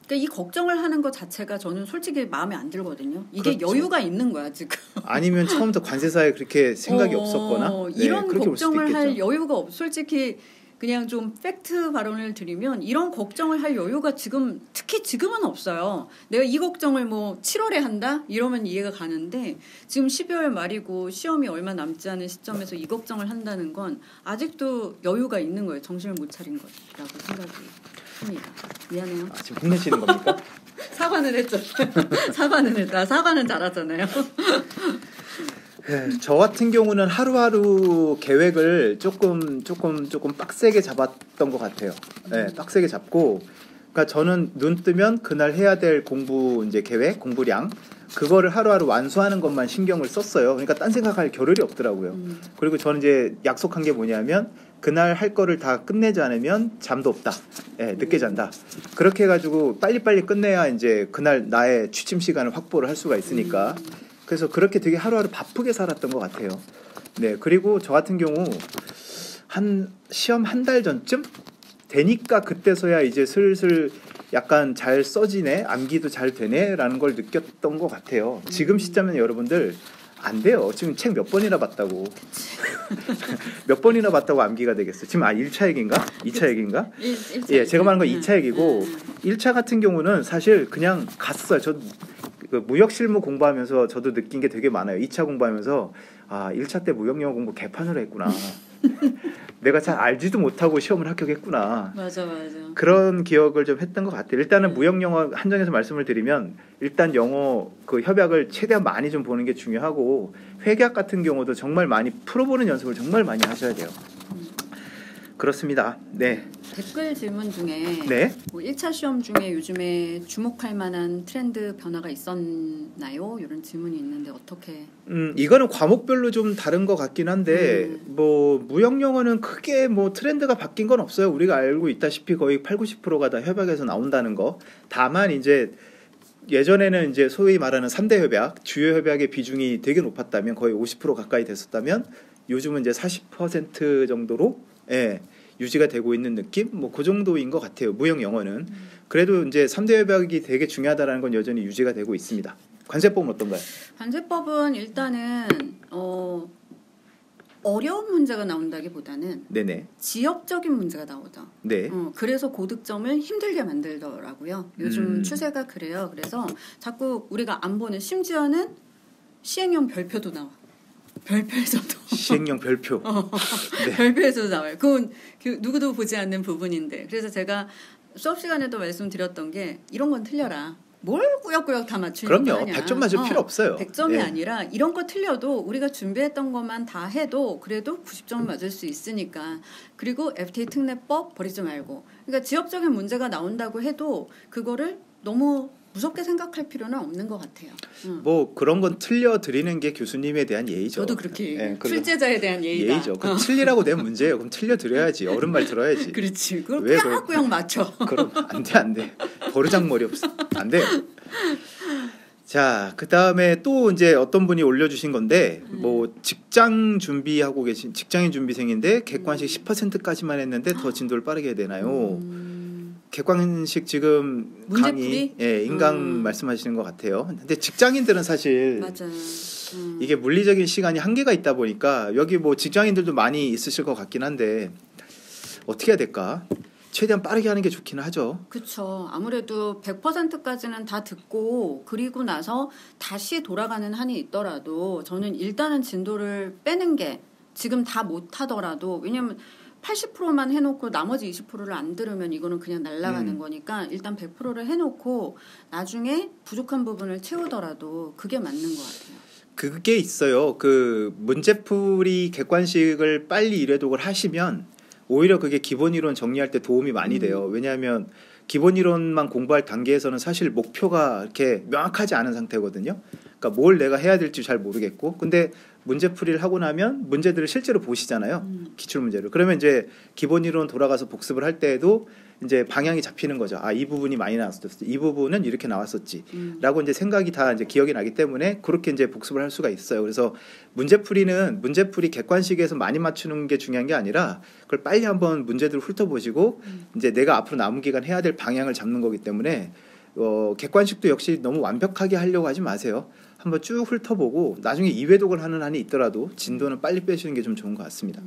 그러니까 이 걱정을 하는 것 자체가 저는 솔직히 마음에 안 들거든요. 이게 그렇죠. 여유가 있는 거야 지금. 아니면 처음부터 관세사에 그렇게 생각이 없었거나 이런 그렇게 볼 수도 걱정을 할 있겠죠. 여유가 솔직히 그냥 좀 팩트 발언을 드리면 이런 걱정을 할 여유가 지금 특히 지금은 없어요. 내가 이 걱정을 뭐 7월에 한다 이러면 이해가 가는데 지금 12월 말이고 시험이 얼마 남지 않은 시점에서 이 걱정을 한다는 건 아직도 여유가 있는 거예요. 정신을 못 차린 거라고 생각이 듭니다. 미안해요. 지금 혼내시는 겁니까? 사과는 했죠. 사과는 했다. 사과는 잘하잖아요. 저 같은 경우는 하루하루 계획을 조금 빡세게 잡았던 것 같아요. 네, 빡세게 잡고, 그러니까 저는 눈 뜨면 그날 해야 될 공부 이제 계획, 공부량 그거를 하루하루 완수하는 것만 신경을 썼어요. 그러니까 딴 생각할 겨를이 없더라고요. 그리고 저는 이제 약속한 게 뭐냐면 그날 할 거를 다 끝내지 않으면 잠도 없다. 네, 늦게 잔다. 그렇게 해가지고 빨리빨리 끝내야 이제 그날 나의 취침 시간을 확보를 할 수가 있으니까. 그래서 그렇게 되게 하루하루 바쁘게 살았던 것 같아요. 네, 그리고 저 같은 경우 시험 한 달 전쯤 되니까 그때서야 이제 슬슬 약간 잘 써지네, 암기도 잘 되네라는 걸 느꼈던 것 같아요. 지금 시점은 여러분들 안 돼요. 지금 책 몇 번이나 봤다고. 몇 번이나 봤다고 암기가 되겠어요. 지금 1차 얘기인가? 2차 얘기인가? 예, 제가 말한 건 2차 얘기고 1차 같은 경우는 사실 그냥 갔어요. 저 그 무역 실무 공부하면서 저도 느낀 게 되게 많아요. 2차 공부하면서 1차 때 무역 영어 공부 개판으로 했구나. 내가 잘 알지도 못하고 시험을 합격했구나. 맞아. 그런 기억을 좀 했던 것 같아요. 일단은 무역 영어 한정해서 말씀을 드리면 일단 영어 그 협약을 최대한 많이 좀 보는 게 중요하고 회계학 같은 경우도 정말 많이 풀어보는 연습을 정말 많이 하셔야 돼요. 그렇습니다. 네. 댓글 질문 중에 네. 뭐 1차 시험 중에 요즘에 주목할 만한 트렌드 변화가 있었나요? 이런 질문이 있는데 어떻게? 이거는 과목별로 좀 다른 것 같긴 한데 뭐 무역 영어는 크게 뭐 트렌드가 바뀐 건 없어요. 우리가 알고 있다시피 거의 80~90%가 다 협약에서 나온다는 거. 다만 이제 예전에는 이제 소위 말하는 3대 협약, 주요 협약의 비중이 되게 높았다면 거의 50% 가까이 됐었다면 요즘은 이제 40% 정도로 유지가 되고 있는 느낌? 뭐 그 정도인 것 같아요. 무역 영어는. 그래도 이제 3대 협약이 되게 중요하다는 건 여전히 유지가 되고 있습니다. 관세법은 어떤가요? 관세법은 일단은 어려운 문제가 나온다기보다는 네네. 지역적인 문제가 나오죠. 네. 그래서 고득점을 힘들게 만들더라고요. 요즘 추세가 그래요. 그래서 자꾸 우리가 안 보는 심지어는 시행령 별표도 나와. 별표에서도 시행령 별표. 네. 별표에서도 나와요. 그건 누구도 보지 않는 부분인데. 그래서 제가 수업 시간에도 말씀드렸던 게 이런 건 틀려라. 뭘 꾸역꾸역 다 맞추려고 그럼요. 하냐. 100점 맞을 필요 없어요. 100점이 아니라 이런 거 틀려도 우리가 준비했던 것만 다 해도 그래도 90점을 맞을 수 있으니까. 그리고 FTA 특례법 버리지 말고. 그러니까 지역적인 문제가 나온다고 해도 그거를 너무 무섭게 생각할 필요는 없는 것 같아요. 뭐 그런 건 틀려드리는 게 교수님에 대한 예의죠. 저도 그렇게 출제자에 대한 예의다. 예의죠. 그럼 틀리라고 낸 문제예요. 그럼 틀려드려야지. 어른 말 들어야지. 그렇지. 그걸 꾸역꾸역 맞춰. 그럼 안 돼. 버르장머리 없어. 안 돼요. 자, 그 다음에 또 이제 어떤 분이 올려주신 건데 뭐 직장 준비하고 계신 직장인 준비생인데 객관식 10%까지만 했는데 더 진도를 빠르게 해야 되나요? 객관식 지금 강의, 인강 말씀하시는 것 같아요. 근데 직장인들은 사실 맞아요. 이게 물리적인 시간이 한계가 있다 보니까 여기 뭐 직장인들도 많이 있으실 것 같긴 한데 어떻게 해야 될까? 최대한 빠르게 하는 게 좋기는 하죠. 그렇죠. 아무래도 100%까지는 다 듣고 그리고 나서 다시 돌아가는 한이 있더라도 저는 일단은 진도를 빼는 게 지금 다 못하더라도 왜냐하면 80%만 해놓고 나머지 20%를 안 들으면 이거는 그냥 날아가는 거니까 일단 100%를 해놓고 나중에 부족한 부분을 채우더라도 그게 맞는 것 같아요. 그게 있어요. 그 문제풀이 객관식을 빨리 일회독을 하시면 오히려 그게 기본 이론 정리할 때 도움이 많이 돼요. 왜냐하면 기본 이론만 공부할 단계에서는 사실 목표가 이렇게 명확하지 않은 상태거든요. 그러니까 뭘 내가 해야 될지 잘 모르겠고, 근데 문제풀이를 하고 나면 문제들을 실제로 보시잖아요. 기출 문제를. 그러면 이제 기본 이론 돌아가서 복습을 할 때에도 이제 방향이 잡히는 거죠. 아, 이 부분이 많이 나왔었지. 이 부분은 이렇게 나왔었지.라고 이제 생각이 다 이제 기억이 나기 때문에 그렇게 이제 복습을 할 수가 있어요. 그래서 문제풀이 객관식에서 많이 맞추는 게 중요한 게 아니라 그걸 빨리 한번 문제들을 훑어보시고 이제 내가 앞으로 남은 기간 해야 될 방향을 잡는 거기 때문에 객관식도 역시 너무 완벽하게 하려고 하지 마세요. 한번 쭉 훑어보고 나중에 2회독을 하는 한이 있더라도 진도는 빨리 빼시는 게 좀 좋은 것 같습니다.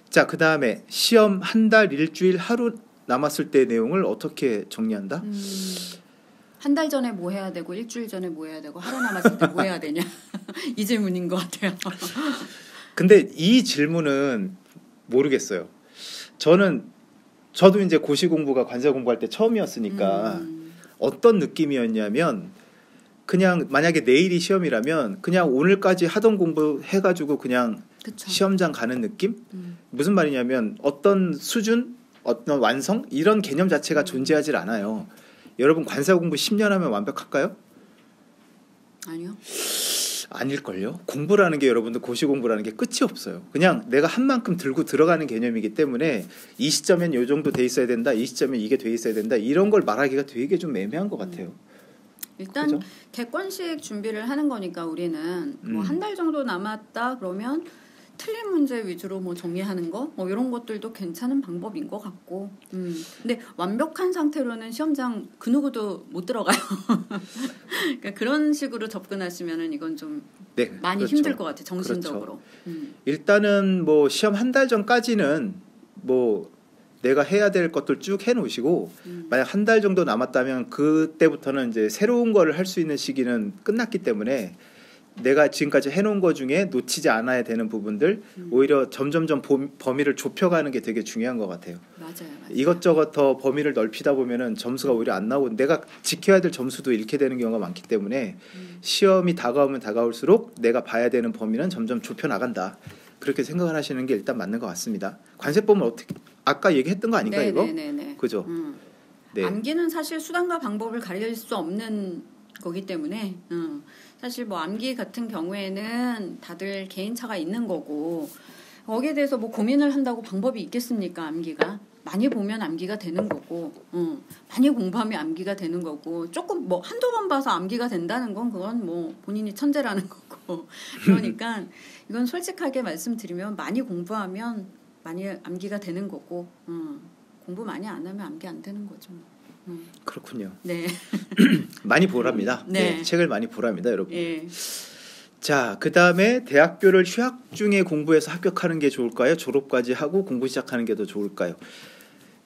자, 그 다음에 시험 한 달, 일주일, 하루 남았을 때 내용을 어떻게 정리한다? 한 달 전에 뭐 해야 되고 일주일 전에 뭐 해야 되고 하루 남았을 때 뭐 해야 되냐 이 질문인 것 같아요. 근데 이 질문은 모르겠어요. 저도 이제 고시 공부가 관세 공부할 때 처음이었으니까 어떤 느낌이었냐면 그냥 만약에 내일이 시험이라면 그냥 오늘까지 하던 공부 해가지고 그냥 그쵸. 시험장 가는 느낌? 무슨 말이냐면 어떤 수준, 어떤 완성 이런 개념 자체가 존재하질 않아요. 여러분 관사 공부 10년 하면 완벽할까요? 아니요. 아닐걸요. 공부라는 게 여러분들 고시 공부라는 게 끝이 없어요. 그냥 내가 한 만큼 들고 들어가는 개념이기 때문에 이 시점엔 요 정도 돼 있어야 된다. 이 시점엔 이게 돼 있어야 된다. 이런 걸 말하기가 되게 좀 애매한 것 같아요. 일단 그죠? 객관식 준비를 하는 거니까 우리는 뭐 한 달 정도 남았다 그러면 틀린 문제 위주로 뭐 정리하는 거 뭐 이런 것들도 괜찮은 방법인 것 같고 근데 완벽한 상태로는 시험장 그 누구도 못 들어가요. 그러니까 그런 식으로 접근하시면은 이건 좀 네, 많이 그렇죠. 힘들 것 같아요. 정신적으로. 그렇죠. 일단은 뭐 시험 한 달 전까지는 뭐 내가 해야 될 것들 쭉 해놓으시고 만약 한 달 정도 남았다면 그때부터는 이제 새로운 거를 할 수 있는 시기는 끝났기 때문에 내가 지금까지 해놓은 거 중에 놓치지 않아야 되는 부분들 오히려 점점점 범위를 좁혀가는 게 되게 중요한 것 같아요. 맞아요. 이것저것 더 범위를 넓히다 보면은 점수가 오히려 안 나오고 내가 지켜야 될 점수도 잃게 되는 경우가 많기 때문에 시험이 다가오면 다가올수록 내가 봐야 되는 범위는 점점 좁혀 나간다. 그렇게 생각을 하시는 게 일단 맞는 것 같습니다. 관세법은 어떻게 아까 얘기했던 거 아닌가요, 이거? 네네네. 그죠? 네. 암기는 사실 수단과 방법을 가릴 수 없는 거기 때문에 사실 뭐 암기 같은 경우에는 다들 개인차가 있는 거고 거기에 대해서 뭐 고민을 한다고 방법이 있겠습니까? 암기가 많이 보면 암기가 되는 거고 많이 공부하면 암기가 되는 거고 조금 뭐 한두 번 봐서 암기가 된다는 건 그건 뭐 본인이 천재라는 거고 그러니까 이건 솔직하게 말씀드리면 많이 공부하면 많이 암기가 되는 거고 공부 많이 안 하면 암기 안 되는 거죠. 그렇군요. 네. 많이 보랍니다. 네. 네, 책을 많이 보랍니다, 여러분. 예. 자, 그 다음에 대학교를 휴학 중에 공부해서 합격하는 게 좋을까요? 졸업까지 하고 공부 시작하는 게 더 좋을까요?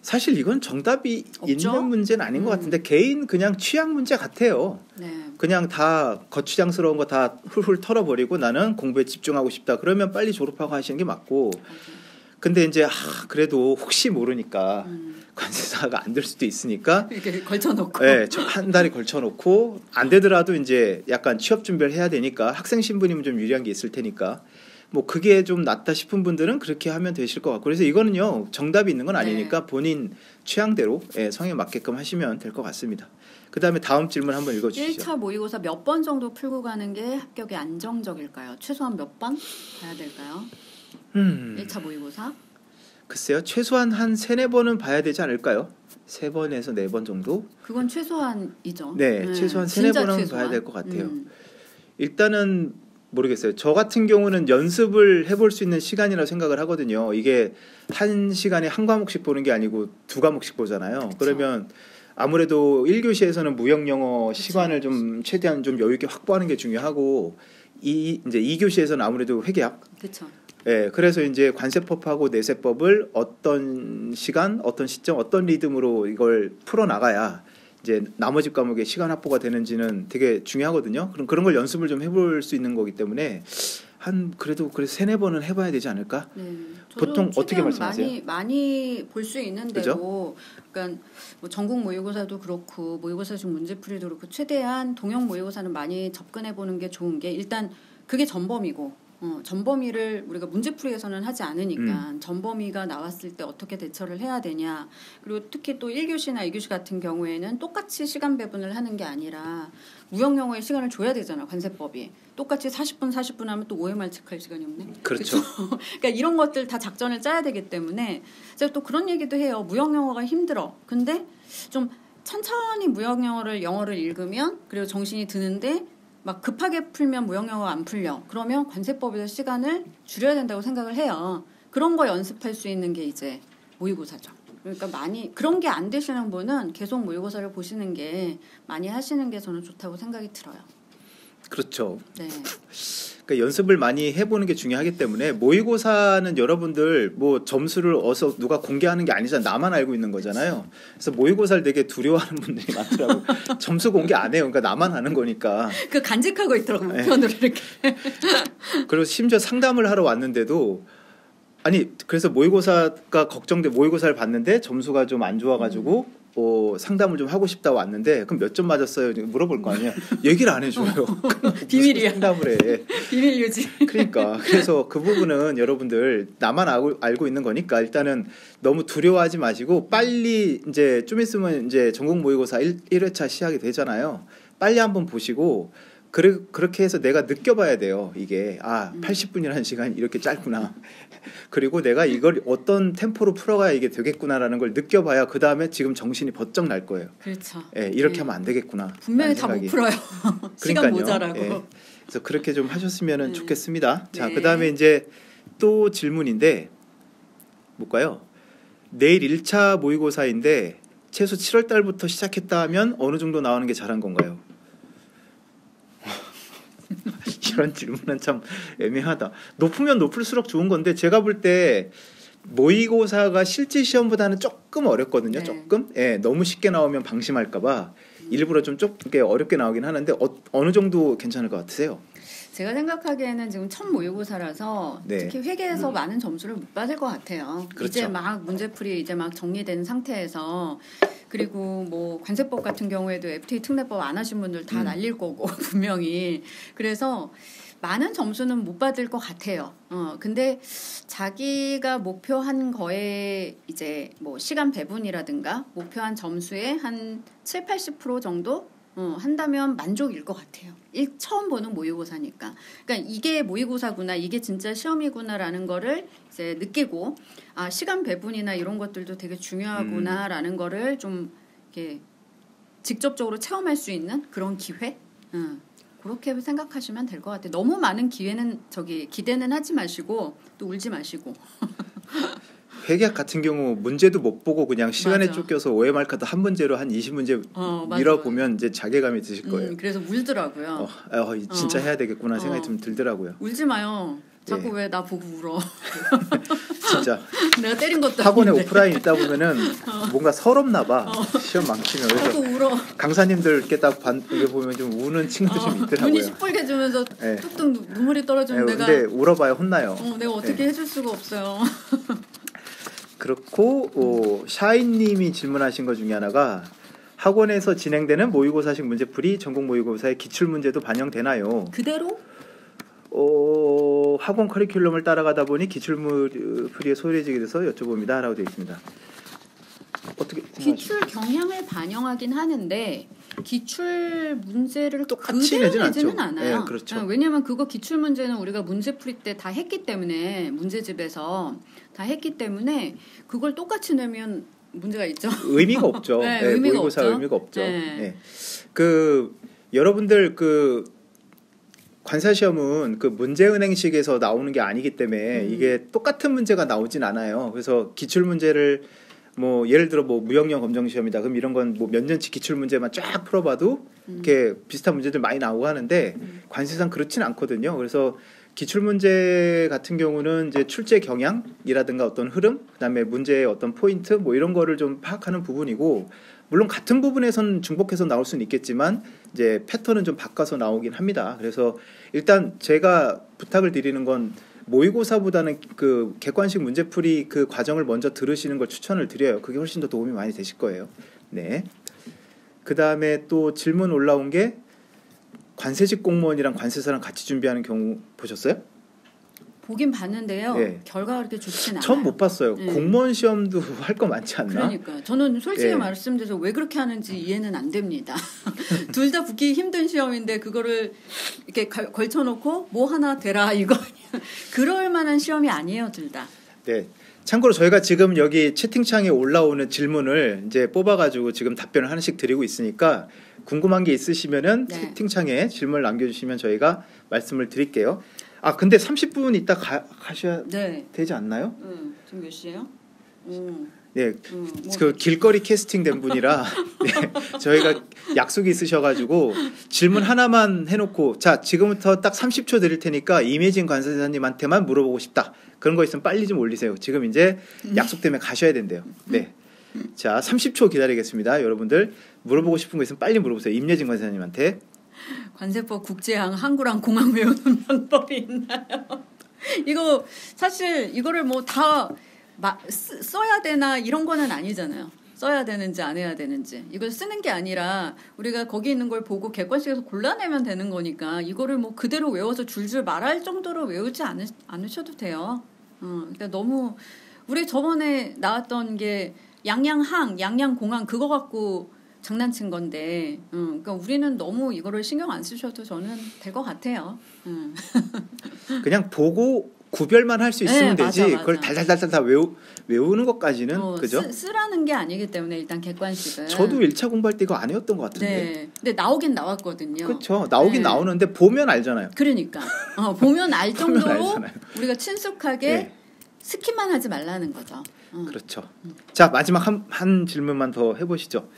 사실 이건 정답이 없죠? 있는 문제는 아닌 것 같은데 개인 그냥 취향 문제 같아요. 네. 그냥 다 거추장스러운 거 다 훌훌 털어버리고 나는 공부에 집중하고 싶다. 그러면 빨리 졸업하고 하시는 게 맞고. 근데 이제 그래도 혹시 모르니까 관세사가 안 될 수도 있으니까 이렇게 걸쳐놓고. 네, 한 달에 걸쳐놓고 안 되더라도 이제 약간 취업 준비를 해야 되니까 학생 신분이면 좀 유리한 게 있을 테니까 뭐 그게 좀 낫다 싶은 분들은 그렇게 하면 되실 것 같고 그래서 이거는요 정답이 있는 건 아니니까 본인 취향대로 성에 맞게끔 하시면 될 것 같습니다. 그 다음에 다음 질문 한번 읽어주시죠. 1차 모의고사 몇 번 정도 풀고 가는 게 합격이 안정적일까요? 최소한 몇 번 봐야 될까요? 1차 모의고사? 글쎄요. 최소한 한 3-4번은 봐야 되지 않을까요? 3번에서 4번 정도? 그건 최소한이죠. 네. 최소한 3-4번은 봐야 될 것 같아요. 일단은 모르겠어요. 저 같은 경우는 연습을 해볼 수 있는 시간이라고 생각을 하거든요. 이게 한 시간에 한 과목씩 보는 게 아니고 2과목씩 보잖아요. 그쵸. 그러면 아무래도 1교시에서는 무역영어 시간을 좀 최대한 좀 여유 있게 확보하는 게 중요하고 이제 2교시에서는 아무래도 회계학. 그렇죠. 네, 그래서 이제 관세법하고 내세법을 어떤 시간, 어떤 시점, 어떤 리듬으로 이걸 풀어 나가야 이제 나머지 과목에 시간 확보가 되는지는 되게 중요하거든요. 그럼 그런 걸 연습을 좀 해볼 수 있는 거기 때문에 그래서 3-4번은 해봐야 되지 않을까? 네. 보통 어떻게 말씀하세요? 많이 볼 수 있는 대로, 그죠? 그러니까 뭐 전국 모의고사도 그렇고 모의고사 중 문제풀이도 그렇고 최대한 동형 모의고사는 많이 접근해 보는 게 좋은 게 일단 그게 전범이고 전범위를 우리가 문제풀이에서는 하지 않으니까 전범위가 나왔을 때 어떻게 대처를 해야 되냐. 그리고 특히 또 1교시나 2교시 같은 경우에는 똑같이 시간 배분을 하는 게 아니라 무형영어에 시간을 줘야 되잖아. 관세법이. 똑같이 40분 하면 또 OMR 체크할 시간이 없네. 그렇죠. 그러니까 이런 것들 다 작전을 짜야 되기 때문에 제가 또 그런 얘기도 해요. 무형영어가 힘들어. 근데 좀 천천히 영어를 읽으면 그리고 정신이 드는데 막 급하게 풀면 무형영어가 안 풀려. 그러면 관세법에서 시간을 줄여야 된다고 생각을 해요. 그런 거 연습할 수 있는 게 이제 모의고사죠. 그러니까 많이 그런 게 안 되시는 분은 계속 모의고사를 보시는 게 많이 하시는 게 저는 좋다고 생각이 들어요. 그렇죠. 네. 그러니까 연습을 많이 해보는 게 중요하기 때문에 모의고사는 여러분들 뭐 점수를 어서 누가 공개하는 게 아니잖아요. 나만 알고 있는 거잖아요. 그래서 모의고사를 되게 두려워하는 분들이 많더라고요. 점수 공개 안 해요. 그러니까 나만 아는 거니까. 그 간직하고 있더라고요. 네. 우편으로 이렇게. 그리고 심지어 상담을 하러 왔는데도 아니 그래서 모의고사가 걱정돼 모의고사를 봤는데 점수가 좀 안 좋아가지고 상담을 좀 하고 싶다 왔는데 그럼 몇 점 맞았어요? 물어볼 거 아니에요. 얘기를 안 해줘요. 비밀이야. 상담을 해. 비밀 유지. 그러니까 그래서 그 부분은 여러분들 나만 알고 있는 거니까 일단은 너무 두려워하지 마시고 빨리 이제 좀 있으면 이제 전국 모의고사 1회차 시작이 되잖아요. 빨리 한번 보시고 그렇게 해서 내가 느껴봐야 돼요. 이게 80분이라는 시간이 이렇게 짧구나. 그리고 내가 이걸 어떤 템포로 풀어가야 이게 되겠구나라는 걸 느껴봐야 그 다음에 지금 정신이 번쩍 날 거예요. 그렇죠. 예, 이렇게 하면 안 되겠구나. 분명히 다 못 풀어요. 시간 모자라고. 예, 그래서 그렇게 좀 하셨으면 좋겠습니다. 자, 네. 그 다음에 이제 또 질문인데 뭘까요? 내일 1차 모의고사인데 최소 7월 달부터 시작했다 하면 어느 정도 나오는 게 잘한 건가요? 이런 질문은 참 애매하다. 높으면 높을수록 좋은 건데 제가 볼 때 모의고사가 실제 시험보다는 조금 어렵거든요. 네. 조금. 예, 너무 쉽게 나오면 방심할까봐 일부러 좀 어렵게 나오긴 하는데 어느 정도 괜찮을 것 같으세요? 제가 생각하기에는 지금 첫 모의고사라서 네. 특히 회계에서 많은 점수를 못 받을 것 같아요. 그렇죠. 이제 막 문제풀이 이제 막 정리된 상태에서 그리고 뭐 관세법 같은 경우에도 FTA 특례법 안 하신 분들 다 날릴 거고 분명히 그래서 많은 점수는 못 받을 것 같아요. 근데 자기가 목표한 거에 이제 뭐 시간 배분이라든가 목표한 점수의 한 70-80% 정도 한다면 만족일 것 같아요. 처음 보는 모의고사니까. 그러니까 이게 모의고사구나, 이게 진짜 시험이구나라는 거를 이제 느끼고 시간 배분이나 이런 것들도 되게 중요하구나라는 거를 좀 이렇게 직접적으로 체험할 수 있는 그런 기회. 그렇게 생각하시면 될 것 같아요. 너무 많은 기대는 하지 마시고 또 울지 마시고. 회계학 같은 경우 문제도 못 보고 그냥 시간에 맞아. 쫓겨서 OMR 카드 한 문제로 한 20문제 밀어보면 이제 자괴감이 드실 거예요. 그래서 울더라고요. 진짜 해야 되겠구나 생각이 좀 들더라고요. 울지 마요. 자꾸 예. 왜 나 보고 울어. 진짜 내가 때린 것도 학원에 아닌데. 오프라인 있다 보면은 뭔가 서럽나 봐. 시험 망치면. 자꾸 그래서 울어. 강사님들께 딱 이게 보면 좀 우는 친구들 좀 있더라고요. 눈이 시뻘게 지면서 예. 뚝뚝 눈물이 떨어지면 내가 근데 울어봐야 혼나요. 내가 어떻게 해줄 수가 없어요. 그렇고 샤인님이 질문하신 것 중에 하나가 학원에서 진행되는 모의고사식 문제풀이 전국 모의고사의 기출문제도 반영되나요? 그대로? 학원 커리큘럼을 따라가다 보니 기출문풀이에 소홀해지게 돼서 여쭤봅니다. 라고 되어 있습니다. 어떻게 생각하십니까? 기출 경향을 반영하긴 하는데 기출 문제를 똑같이 그대로 내진 내지는 않죠. 않아요. 네, 그렇죠. 왜냐하면 그거 기출 문제는 우리가 문제풀이 때 다 했기 때문에 문제집에서 다 했기 때문에 그걸 똑같이 내면 문제가 있죠. 의미가 없죠. 네, 의미가 모의고사 없죠. 의미가 없죠. 네. 네. 여러분들 관사 시험은 문제은행식에서 나오는 게 아니기 때문에 이게 똑같은 문제가 나오진 않아요. 그래서 기출 문제를 예를 들어 무형영 검정 시험이다. 그럼 이런 건 몇 년치 기출 문제만 쫙 풀어봐도 이렇게 비슷한 문제들 많이 나오고 하는데 관세상 그렇진 않거든요. 그래서 기출 문제 같은 경우는 이제 출제 경향이라든가 어떤 흐름, 그다음에 문제의 어떤 포인트 이런 거를 좀 파악하는 부분이고, 물론 같은 부분에선 중복해서 나올 수는 있겠지만 이제 패턴은 좀 바꿔서 나오긴 합니다. 그래서 일단 제가 부탁을 드리는 건 모의고사보다는 객관식 문제풀이 과정을 먼저 들으시는 걸 추천을 드려요. 그게 훨씬 더 도움이 많이 되실 거예요. 네. 그다음에 또 질문 올라온 게 관세직 공무원이랑 관세사랑 같이 준비하는 경우 보셨어요? 보긴 봤는데요. 예. 결과가 그렇게 좋진 않아요. 전 못 봤어요. 예. 공무원 시험도 할 거 많지 않나? 그러니까 저는 솔직히 예. 말씀드려서 왜 그렇게 하는지 이해는 안 됩니다. 둘 다 붙기 힘든 시험인데 그거를 이렇게 걸쳐놓고 뭐 하나 되라 이거 그럴 만한 시험이 아니에요, 둘 다. 네. 참고로 저희가 지금 여기 채팅창에 올라오는 질문을 이제 뽑아가지고 지금 답변을 하나씩 드리고 있으니까 궁금한 게 있으시면은 네. 채팅창에 질문을 남겨주시면 저희가 말씀을 드릴게요. 아 근데 30분 있다 가셔야 네. 되지 않나요? 지금 몇 시예요? 네, 뭐 그 길거리 캐스팅 된 분이라 네, 저희가 약속이 있으셔가지고 질문 하나만 해놓고 자 지금부터 딱 30초 드릴 테니까 이매진 관세사님한테만 물어보고 싶다. 그런 거 있으면 빨리 좀 올리세요. 지금 이제 약속 때문에 가셔야 된대요. 네, 자 30초 기다리겠습니다. 여러분들 물어보고 싶은 거 있으면 빨리 물어보세요. 임예진 관세사님한테. 관세법 국제항 항구랑 공항 외우는 방법이 있나요? 이거 사실 이거를 뭐 다 써야 되나 이런 거는 아니잖아요. 써야 되는지 안 해야 되는지 이걸 쓰는 게 아니라 우리가 거기 있는 걸 보고 객관식에서 골라내면 되는 거니까 이거를 뭐 그대로 외워서 줄줄 말할 정도로 외우지 않으셔도 돼요. 그러니까 너무 우리 저번에 나왔던 게 양양항, 양양공항 그거 갖고 장난친 건데, 그러니까 우리는 너무 이거를 신경 안 쓰셔도 저는 될 것 같아요. 그냥 보고 구별만 할 수 있으면 네, 되지. 맞아. 그걸 달달달달 다 외우는 것까지는 그죠? 쓰라는 게 아니기 때문에 일단 객관식은. 저도 1차 공부할 때 이거 안 해왔던 것 같은데. 네, 근데 나오긴 나왔거든요. 그렇죠. 나오긴 네. 나오는데 보면 알잖아요. 그러니까 보면 알 정도로 알잖아요. 우리가 친숙하게 네. 스킵만 하지 말라는 거죠. 그렇죠. 자 마지막 한 질문만 더 해보시죠.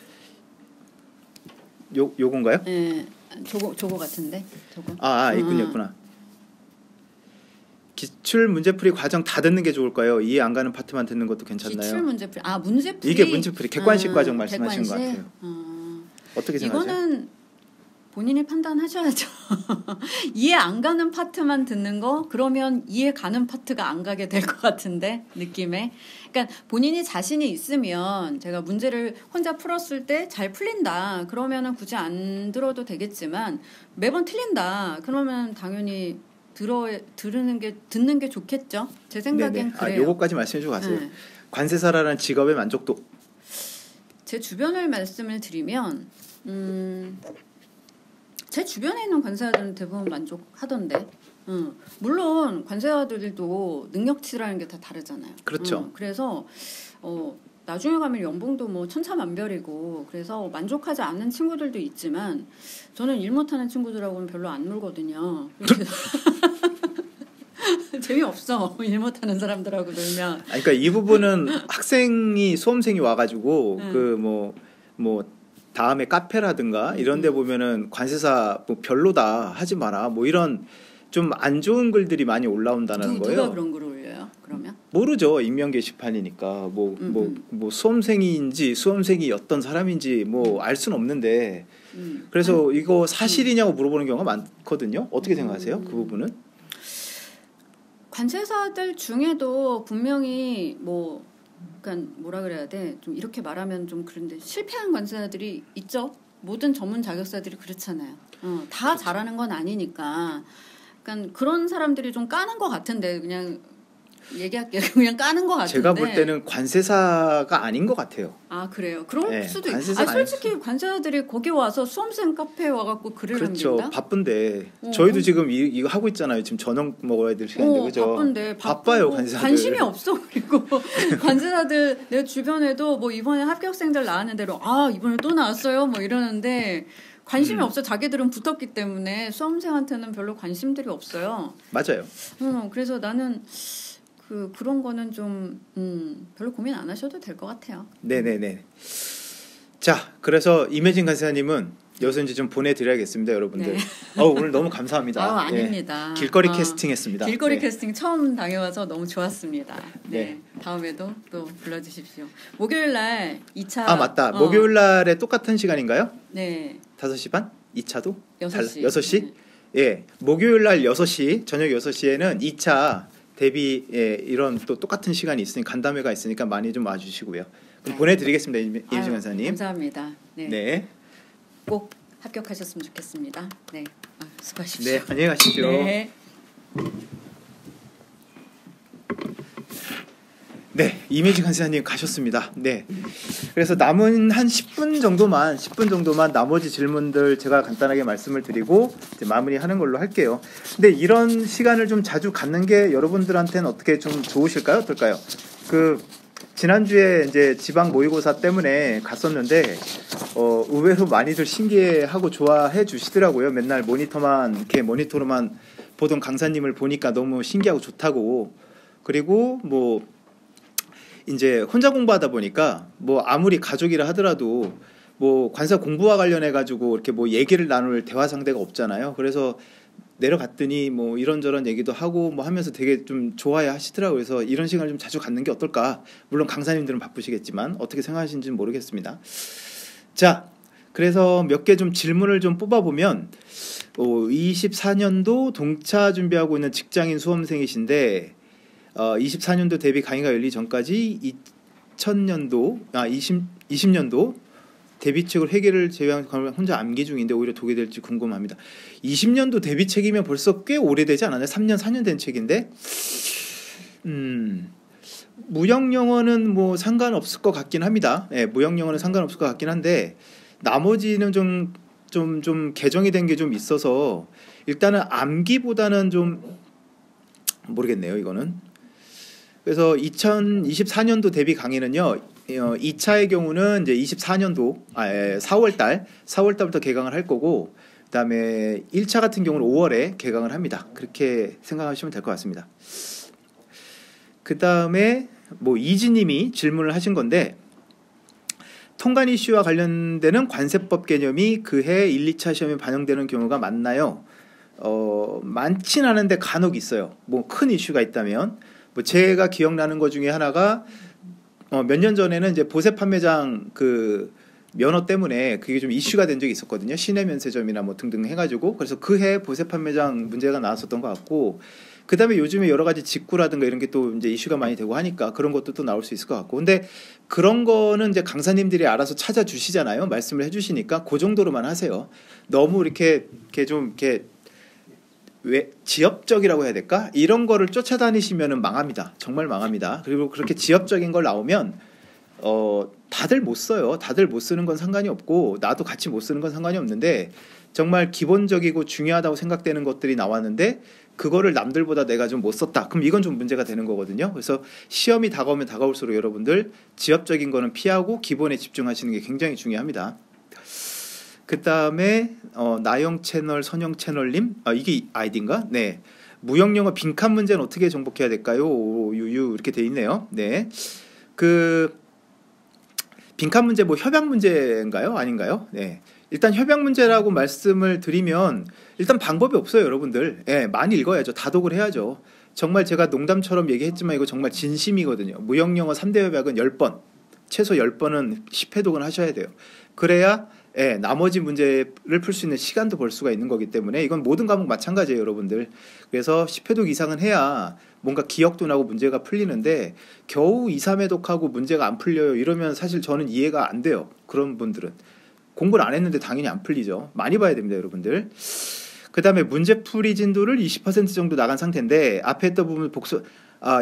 요건가요? 네, 저거 같은데. 저거. 있군요. 기출 문제풀이 과정 다 듣는 게 좋을까요? 이해 안 가는 파트만 듣는 것도 괜찮나요? 기출 문제풀이. 문제풀이. 이게 문제풀이 객관식 과정 말씀하시는 것 같아요. 어떻게 생각하세요? 이거는 본인이 판단하셔야죠. 이해 안 가는 파트만 듣는 거 그러면 이해 가는 파트가 안 가게 될 것 같은데 느낌에. 그러니까 본인이 자신이 있으면 제가 문제를 혼자 풀었을 때 잘 풀린다. 그러면은 굳이 안 들어도 되겠지만 매번 틀린다. 그러면 당연히 듣는 게 좋겠죠. 제 생각엔 그래요. 요거까지 말씀해 주고 가세요. 네. 관세사라는 직업의 만족도. 제 주변을 말씀을 드리면 제 주변에 있는 관세사들은 대부분 만족하던데. 물론 관세사들도 능력치라는 게 다 다르잖아요. 그렇죠. 그래서 나중에 가면 연봉도 뭐 천차만별이고 그래서 만족하지 않는 친구들도 있지만 저는 일 못하는 친구들하고는 별로 안 놀거든요. 재미없어. 일 못하는 사람들하고 놀면. 그러니까 이 부분은 수험생이 와가지고 뭐 다음에 카페라든가 이런 데 보면은 관세사 뭐 별로다 하지 마라 뭐 이런 좀 안 좋은 글들이 많이 올라온다는 거예요. 누가 그런 글을 올려요? 그러면? 모르죠. 익명 게시판이니까 뭐 수험생인지 수험생이었던 사람인지 뭐 알 수는 없는데 그래서 이거 사실이냐고 물어보는 경우가 많거든요. 어떻게 생각하세요? 그 부분은? 관세사들 중에도 분명히 그러니까 뭐라 그래야 돼? 좀 이렇게 말하면 좀 그런데 실패한 관세사들이 있죠. 모든 전문 자격사들이 그렇잖아요. 다 잘하는 건 아니니까. 그러니까 그런 사람들이 좀 까는 것 같은데 그냥 얘기할게요. 그냥 까는 것 같은데. 제가 볼 때는 관세사가 아닌 것 같아요. 그래요. 그럴 수도 있어요. 솔직히 관세사들이 거기 와서 수험생 카페에 와갖고 글을 그렇죠. 남긴다? 바쁜데 저희도 지금 이거 하고 있잖아요. 지금 저녁 먹어야 될 시간인데 그죠? 바쁜데 바빠요 관세사들. 관심이 없어. 그리고 관세사들 내 주변에도 뭐 이번에 합격생들 나왔는 대로 이번에 또 나왔어요 뭐 이러는데 관심이 없어. 자기들은 붙었기 때문에 수험생한테는 별로 관심들이 없어요. 맞아요. 그래서 나는 그런 거는 좀 별로 고민 안 하셔도 될 것 같아요. 네네네. 자, 그래서 임혜진 간사님은 여기서 이제 좀 보내드려야겠습니다, 여러분들. 네. 오늘 너무 감사합니다. 아닙니다. 길거리 캐스팅했습니다. 길거리 캐스팅 처음 당해와서 너무 좋았습니다. 네. 다음에도 또 불러주십시오. 목요일 날 2차. 맞다. 목요일 날에 똑같은 시간인가요? 네. 5시 반? 2차도? 6시. 6시? 네. 예. 목요일 날 6시, 저녁 6시에는 2차 대비 이런 또 똑같은 시간이 있으니 간담회가 있으니까 많이 좀 와주시고요. 그럼 보내드리겠습니다, 임혜진 간사님. 감사합니다. 네. 꼭 합격하셨으면 좋겠습니다. 네. 수고하십시오. 네, 안녕히 가십시오. 네. 네, 이미지 간사님 가셨습니다. 네. 그래서 남은 한 10분 정도만 나머지 질문들 제가 간단하게 말씀을 드리고 이제 마무리하는 걸로 할게요. 근데 이런 시간을 좀 자주 갖는 게 여러분들한테는 어떻게 좀 좋으실까요? 어떨까요? 지난주에 이제 지방 모의고사 때문에 갔었는데 의외로 많이들 신기해하고 좋아해 주시더라고요. 맨날 모니터로만 보던 강사님을 보니까 너무 신기하고 좋다고. 그리고 뭐 이제 혼자 공부하다 보니까 뭐 아무리 가족이라 하더라도 뭐 관사 공부와 관련해 가지고 이렇게 뭐 얘기를 나눌 대화 상대가 없잖아요. 그래서 내려갔더니 뭐 이런저런 얘기도 하고 뭐 하면서 되게 좀 좋아해 하시더라고요. 그래서 이런 시간을 좀 자주 갖는 게 어떨까? 물론 강사님들은 바쁘시겠지만 어떻게 생각하시는지는 모르겠습니다. 자, 그래서 몇 개 좀 질문을 좀 뽑아보면 24년도 동차 준비하고 있는 직장인 수험생이신데 24년도 대비 강의가 열리기 전까지 20년도 대비책을 회계를 제외한 혼자 암기 중인데 오히려 독이 될지 궁금합니다. 20년도 대비책이면 벌써 꽤 오래되지 않았나요? 3년, 4년 된 책인데 무역영어는 뭐 상관없을 것 같긴 합니다. 네, 무역영어는 상관없을 것 같긴 한데 나머지는 좀 개정이 된 게 좀 있어서 일단은 암기보다는 좀 모르겠네요. 이거는. 그래서 2024년도 대비 강의는요. 2차의 경우는 이제 24년도 4월달부터 개강을 할 거고 그다음에 1차 같은 경우는 5월에 개강을 합니다. 그렇게 생각하시면 될 것 같습니다. 그다음에 뭐 이지님이 질문을 하신 건데 통관 이슈와 관련되는 관세법 개념이 그해 1, 2차 시험에 반영되는 경우가 많나요? 많진 않은데 간혹 있어요. 뭐 큰 이슈가 있다면 뭐 제가 기억나는 것 중에 하나가 몇 년 전에는 이제 보세 판매장 그 면허 때문에 그게 좀 이슈가 된 적이 있었거든요. 시내 면세점이나 뭐 등등 해가지고 그래서 그해 보세 판매장 문제가 나왔었던 것 같고 그다음에 요즘에 여러 가지 직구라든가 이런 게 또 이제 이슈가 많이 되고 하니까 그런 것도 또 나올 수 있을 것 같고 근데 그런 거는 이제 강사님들이 알아서 찾아주시잖아요. 말씀을 해주시니까 그 정도로만 하세요. 너무 이렇게 왜 지엽적이라고 해야 될까? 이런 거를 쫓아다니시면은 망합니다. 정말 망합니다. 그리고 그렇게 지엽적인 걸 나오면 다들 못 써요. 다들 못 쓰는 건 상관이 없고 나도 같이 못 쓰는 건 상관이 없는데 정말 기본적이고 중요하다고 생각되는 것들이 나왔는데 그거를 남들보다 내가 좀 못 썼다. 그럼 이건 좀 문제가 되는 거거든요. 그래서 시험이 다가오면 다가올수록 여러분들 지엽적인 거는 피하고 기본에 집중하시는 게 굉장히 중요합니다. 그 다음에 나영 채널, 선영 채널님, 이게 아이디인가? 네, 무역영어 빈칸 문제는 어떻게 정복해야 될까요? 유유 이렇게 돼 있네요. 네, 그 빈칸 문제 뭐 협약 문제인가요? 아닌가요? 네, 일단 협약 문제라고 말씀을 드리면 일단 방법이 없어요, 여러분들. 네, 많이 읽어야죠. 다독을 해야죠. 정말 제가 농담처럼 얘기했지만 이거 정말 진심이거든요. 무역영어 3대 협약은 10번, 최소 10번은 10회독은 하셔야 돼요. 그래야 나머지 문제를 풀 수 있는 시간도 벌 수가 있는 거기 때문에 이건 모든 과목 마찬가지예요, 여러분들. 그래서 10회독 이상은 해야 뭔가 기억도 나고 문제가 풀리는데 겨우 2, 3회독하고 문제가 안 풀려요 이러면 사실 저는 이해가 안 돼요. 그런 분들은 공부를 안 했는데 당연히 안 풀리죠. 많이 봐야 됩니다, 여러분들. 그 다음에 문제풀이 진도를 20% 정도 나간 상태인데 앞에 했던 부분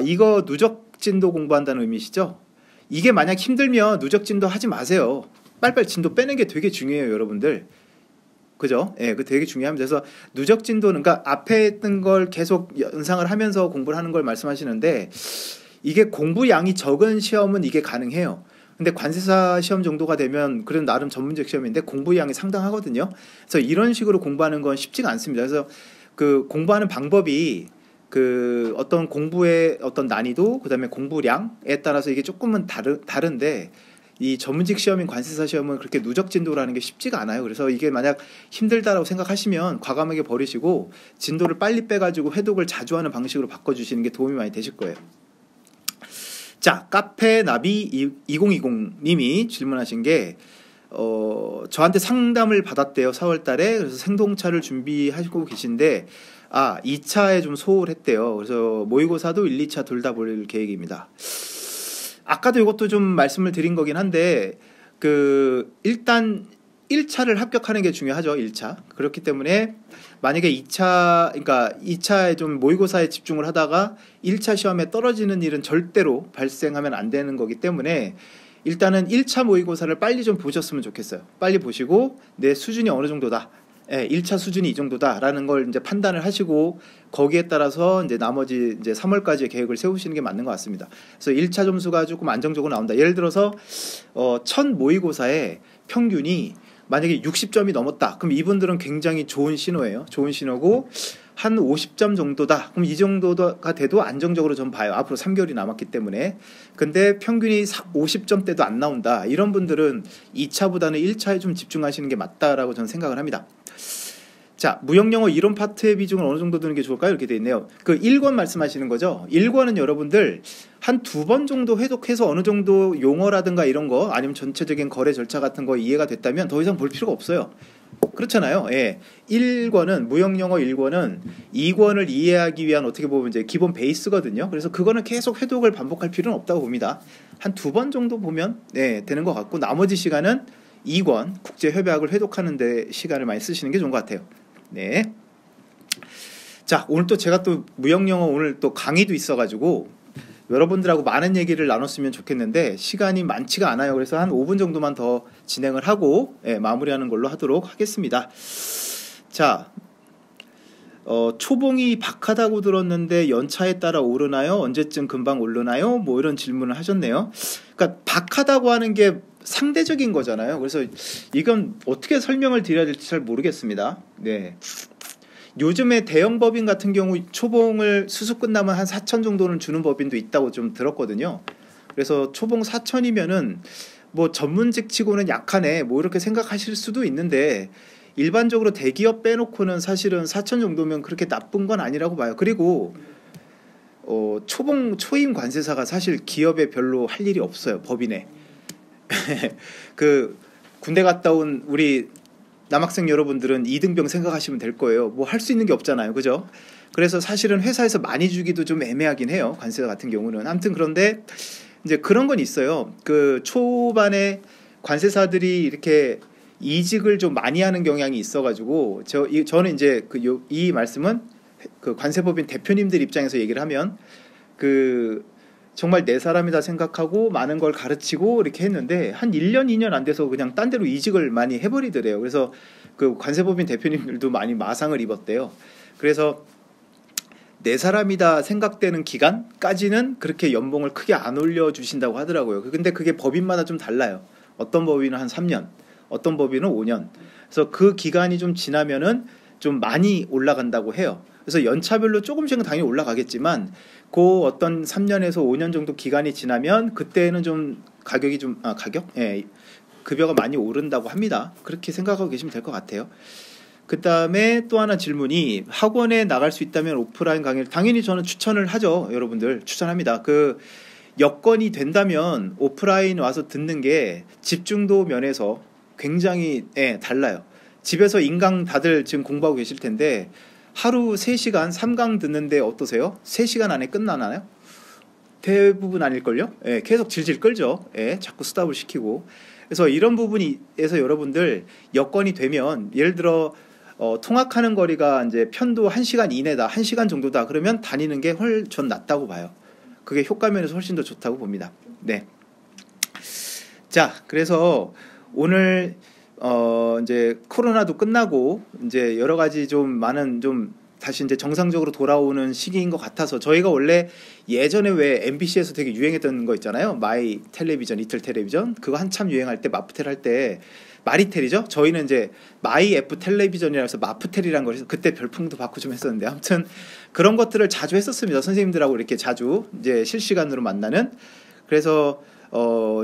이거 누적 진도 공부한다는 의미시죠? 이게 만약 힘들면 누적 진도 하지 마세요. 빨리빨리 진도 빼는 게 되게 중요해요, 여러분들. 그죠? 예, 그 되게 중요합니다. 그래서 누적 진도는, 그러니까 앞에 했던 걸 계속 연상을 하면서 공부를 하는 걸 말씀하시는데, 이게 공부량이 적은 시험은 이게 가능해요. 근데 관세사 시험 정도가 되면, 그래도 나름 전문적 시험인데, 공부량이 상당하거든요. 그래서 이런 식으로 공부하는 건 쉽지가 않습니다. 그래서 그 공부하는 방법이, 그 어떤 공부의 어떤 난이도, 그 다음에 공부량에 따라서 이게 조금은 다른데, 이 전문직 시험인 관세사 시험은 그렇게 누적 진도라는 게 쉽지가 않아요. 그래서 이게 만약 힘들다라고 생각하시면 과감하게 버리시고 진도를 빨리 빼가지고 회독을 자주 하는 방식으로 바꿔주시는 게 도움이 많이 되실 거예요. 자, 카페 나비 2020님이 질문하신 게 저한테 상담을 받았대요. 4월 달에. 그래서 생동차를 준비하시고 계신데 2차에 좀 소홀했대요. 그래서 모의고사도 1, 2차 둘 다 볼 계획입니다. 아까도 이것도 좀 말씀을 드린 거긴 한데 일단 1차를 합격하는 게 중요하죠. 1차. 그렇기 때문에 만약에 2차 그러니까 2차에 좀 모의고사에 집중을 하다가 1차 시험에 떨어지는 일은 절대로 발생하면 안 되는 거기 때문에 일단은 1차 모의고사를 빨리 좀 보셨으면 좋겠어요. 빨리 보시고 내 수준이 어느 정도다. 1차 수준이 이 정도다라는 걸 이제 판단을 하시고 거기에 따라서 이제 나머지 이제 3월까지의 계획을 세우시는 게 맞는 것 같습니다. 그래서 1차 점수가 조금 안정적으로 나온다. 예를 들어서 첫 모의고사의 평균이 만약에 60점이 넘었다. 그럼 이분들은 굉장히 좋은 신호예요. 좋은 신호고 한 50점 정도다. 그럼 이 정도가 돼도 안정적으로 좀 봐요. 앞으로 3개월이 남았기 때문에. 근데 평균이 50점대도 안 나온다. 이런 분들은 2차보다는 1차에 좀 집중하시는 게 맞다라고 저는 생각을 합니다. 자, 무형영어 이론 파트의 비중은 어느 정도 두는 게 좋을까요? 이렇게 돼 있네요. 그 1권 말씀하시는 거죠? 1권은 여러분들 한 2번 정도 회독해서 어느 정도 용어라든가 이런 거 아니면 전체적인 거래 절차 같은 거 이해가 됐다면 더 이상 볼 필요가 없어요. 그렇잖아요. 예. 1권은 무형영어 1권은 2권을 이해하기 위한 어떻게 보면 이제 기본 베이스거든요. 그래서 그거는 계속 회독을 반복할 필요는 없다고 봅니다. 한 2번 정도 보면 되는 것 같고 나머지 시간은 2권 국제협약을 회독하는 데 시간을 많이 쓰시는 게 좋은 것 같아요. 네. 자, 오늘 또 제가 또 무형영어 오늘 또 강의도 있어가지고 여러분들하고 많은 얘기를 나눴으면 좋겠는데 시간이 많지가 않아요. 그래서 한 5분 정도만 더 진행을 하고 마무리하는 걸로 하도록 하겠습니다. 자, 초봉이 박하다고 들었는데 연차에 따라 오르나요? 언제쯤 금방 오르나요? 뭐 이런 질문을 하셨네요. 그러니까 박하다고 하는 게 상대적인 거잖아요. 그래서 이건 어떻게 설명을 드려야 될지 잘 모르겠습니다. 네. 요즘에 대형 법인 같은 경우 초봉을 수습 끝나면 한 4천 정도는 주는 법인도 있다고 좀 들었거든요. 그래서 초봉 4천이면은 뭐 전문직 치고는 약하네 뭐 이렇게 생각하실 수도 있는데 일반적으로 대기업 빼놓고는 사실은 4천 정도면 그렇게 나쁜 건 아니라고 봐요. 그리고 초봉 초임 관세사가 사실 기업에 별로 할 일이 없어요. 법인에. 그 군대 갔다 온 우리 남학생 여러분들은 이등병 생각하시면 될 거예요. 뭐 할 수 있는 게 없잖아요. 그죠? 그래서 사실은 회사에서 많이 주기도 좀 애매하긴 해요. 관세사 같은 경우는. 아무튼 그런데 이제 그런 건 있어요. 그 초반에 관세사들이 이렇게 이직을 좀 많이 하는 경향이 있어가지고 저는 이제 이 말씀은 그 관세법인 대표님들 입장에서 얘기를 하면 그 정말 내 사람이다 생각하고 많은 걸 가르치고 이렇게 했는데 한 1년 2년 안 돼서 그냥 딴 데로 이직을 많이 해버리더래요. 그래서 그 관세법인 대표님들도 많이 마상을 입었대요. 그래서 내 사람이다 생각되는 기간까지는 그렇게 연봉을 크게 안 올려주신다고 하더라고요. 근데 그게 법인마다 좀 달라요. 어떤 법인은 한 3년, 어떤 법인은 5년. 그래서 그 기간이 좀 지나면은 좀 많이 올라간다고 해요. 그래서 연차별로 조금씩은 당연히 올라가겠지만 그 어떤 3년에서 5년 정도 기간이 지나면 그때는 좀 가격이 좀 급여가 많이 오른다고 합니다. 그렇게 생각하고 계시면 될 것 같아요. 그 다음에 또 하나 질문이 학원에 나갈 수 있다면 오프라인 강의를 당연히 저는 추천을 하죠. 여러분들 추천합니다. 그 여건이 된다면 오프라인 와서 듣는 게 집중도 면에서 굉장히 달라요. 집에서 인강 다들 지금 공부하고 계실 텐데 하루 3시간 3강 듣는데 어떠세요? 3시간 안에 끝나나요? 대부분 아닐걸요? 계속 질질 끌죠. 자꾸 스탑을 시키고. 그래서 이런 부분에서 여러분들 여건이 되면 예를 들어 통학하는 거리가 이제 편도 1시간 이내다, 1시간 정도다. 그러면 다니는 게 훨씬 낫다고 봐요. 그게 효과면에서 훨씬 더 좋다고 봅니다. 네. 자, 그래서 오늘 이제 코로나도 끝나고 이제 여러 가지 좀 많은 좀 다시 이제 정상적으로 돌아오는 시기인 것 같아서 저희가 원래 예전에 왜 MBC에서 되게 유행했던 거 있잖아요. 마이 텔레비전, 이틀 텔레비전 그거 한참 유행할 때 마프텔 할 때 마리텔이죠. 저희는 이제 마이 F 텔레비전이라 해서 마프텔이란 걸 해서 그때 별풍도 받고 좀 했었는데 아무튼 그런 것들을 자주 했었습니다. 선생님들하고 이렇게 자주 이제 실시간으로 만나는. 그래서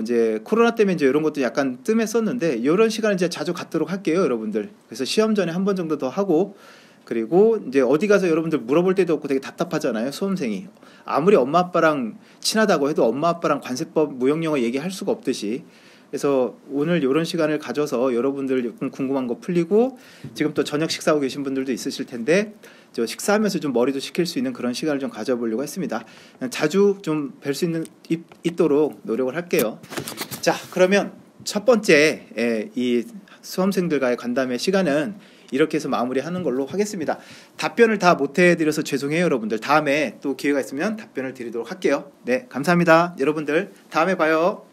이제 코로나 때문에 이제 이런 것도 약간 뜸했었는데 이런 시간을 이제 자주 갖도록 할게요, 여러분들. 그래서 시험 전에 한 번 정도 더 하고 그리고 이제 어디 가서 여러분들 물어볼 때도 없고 되게 답답하잖아요, 수험생이. 아무리 엄마 아빠랑 친하다고 해도 엄마 아빠랑 관세법 무형영어 얘기할 수가 없듯이. 그래서 오늘 이런 시간을 가져서 여러분들 궁금한 거 풀리고 지금 또 저녁 식사하고 계신 분들도 있으실 텐데 저 식사하면서 좀 머리도 식힐 수 있는 그런 시간을 좀 가져보려고 했습니다. 자주 좀 뵐 수 있도록 노력을 할게요. 자, 그러면 첫 번째 이 수험생들과의 간담회 시간은 이렇게 해서 마무리하는 걸로 하겠습니다. 답변을 다 못 해드려서 죄송해요, 여러분들. 다음에 또 기회가 있으면 답변을 드리도록 할게요. 네, 감사합니다, 여러분들. 다음에 봐요.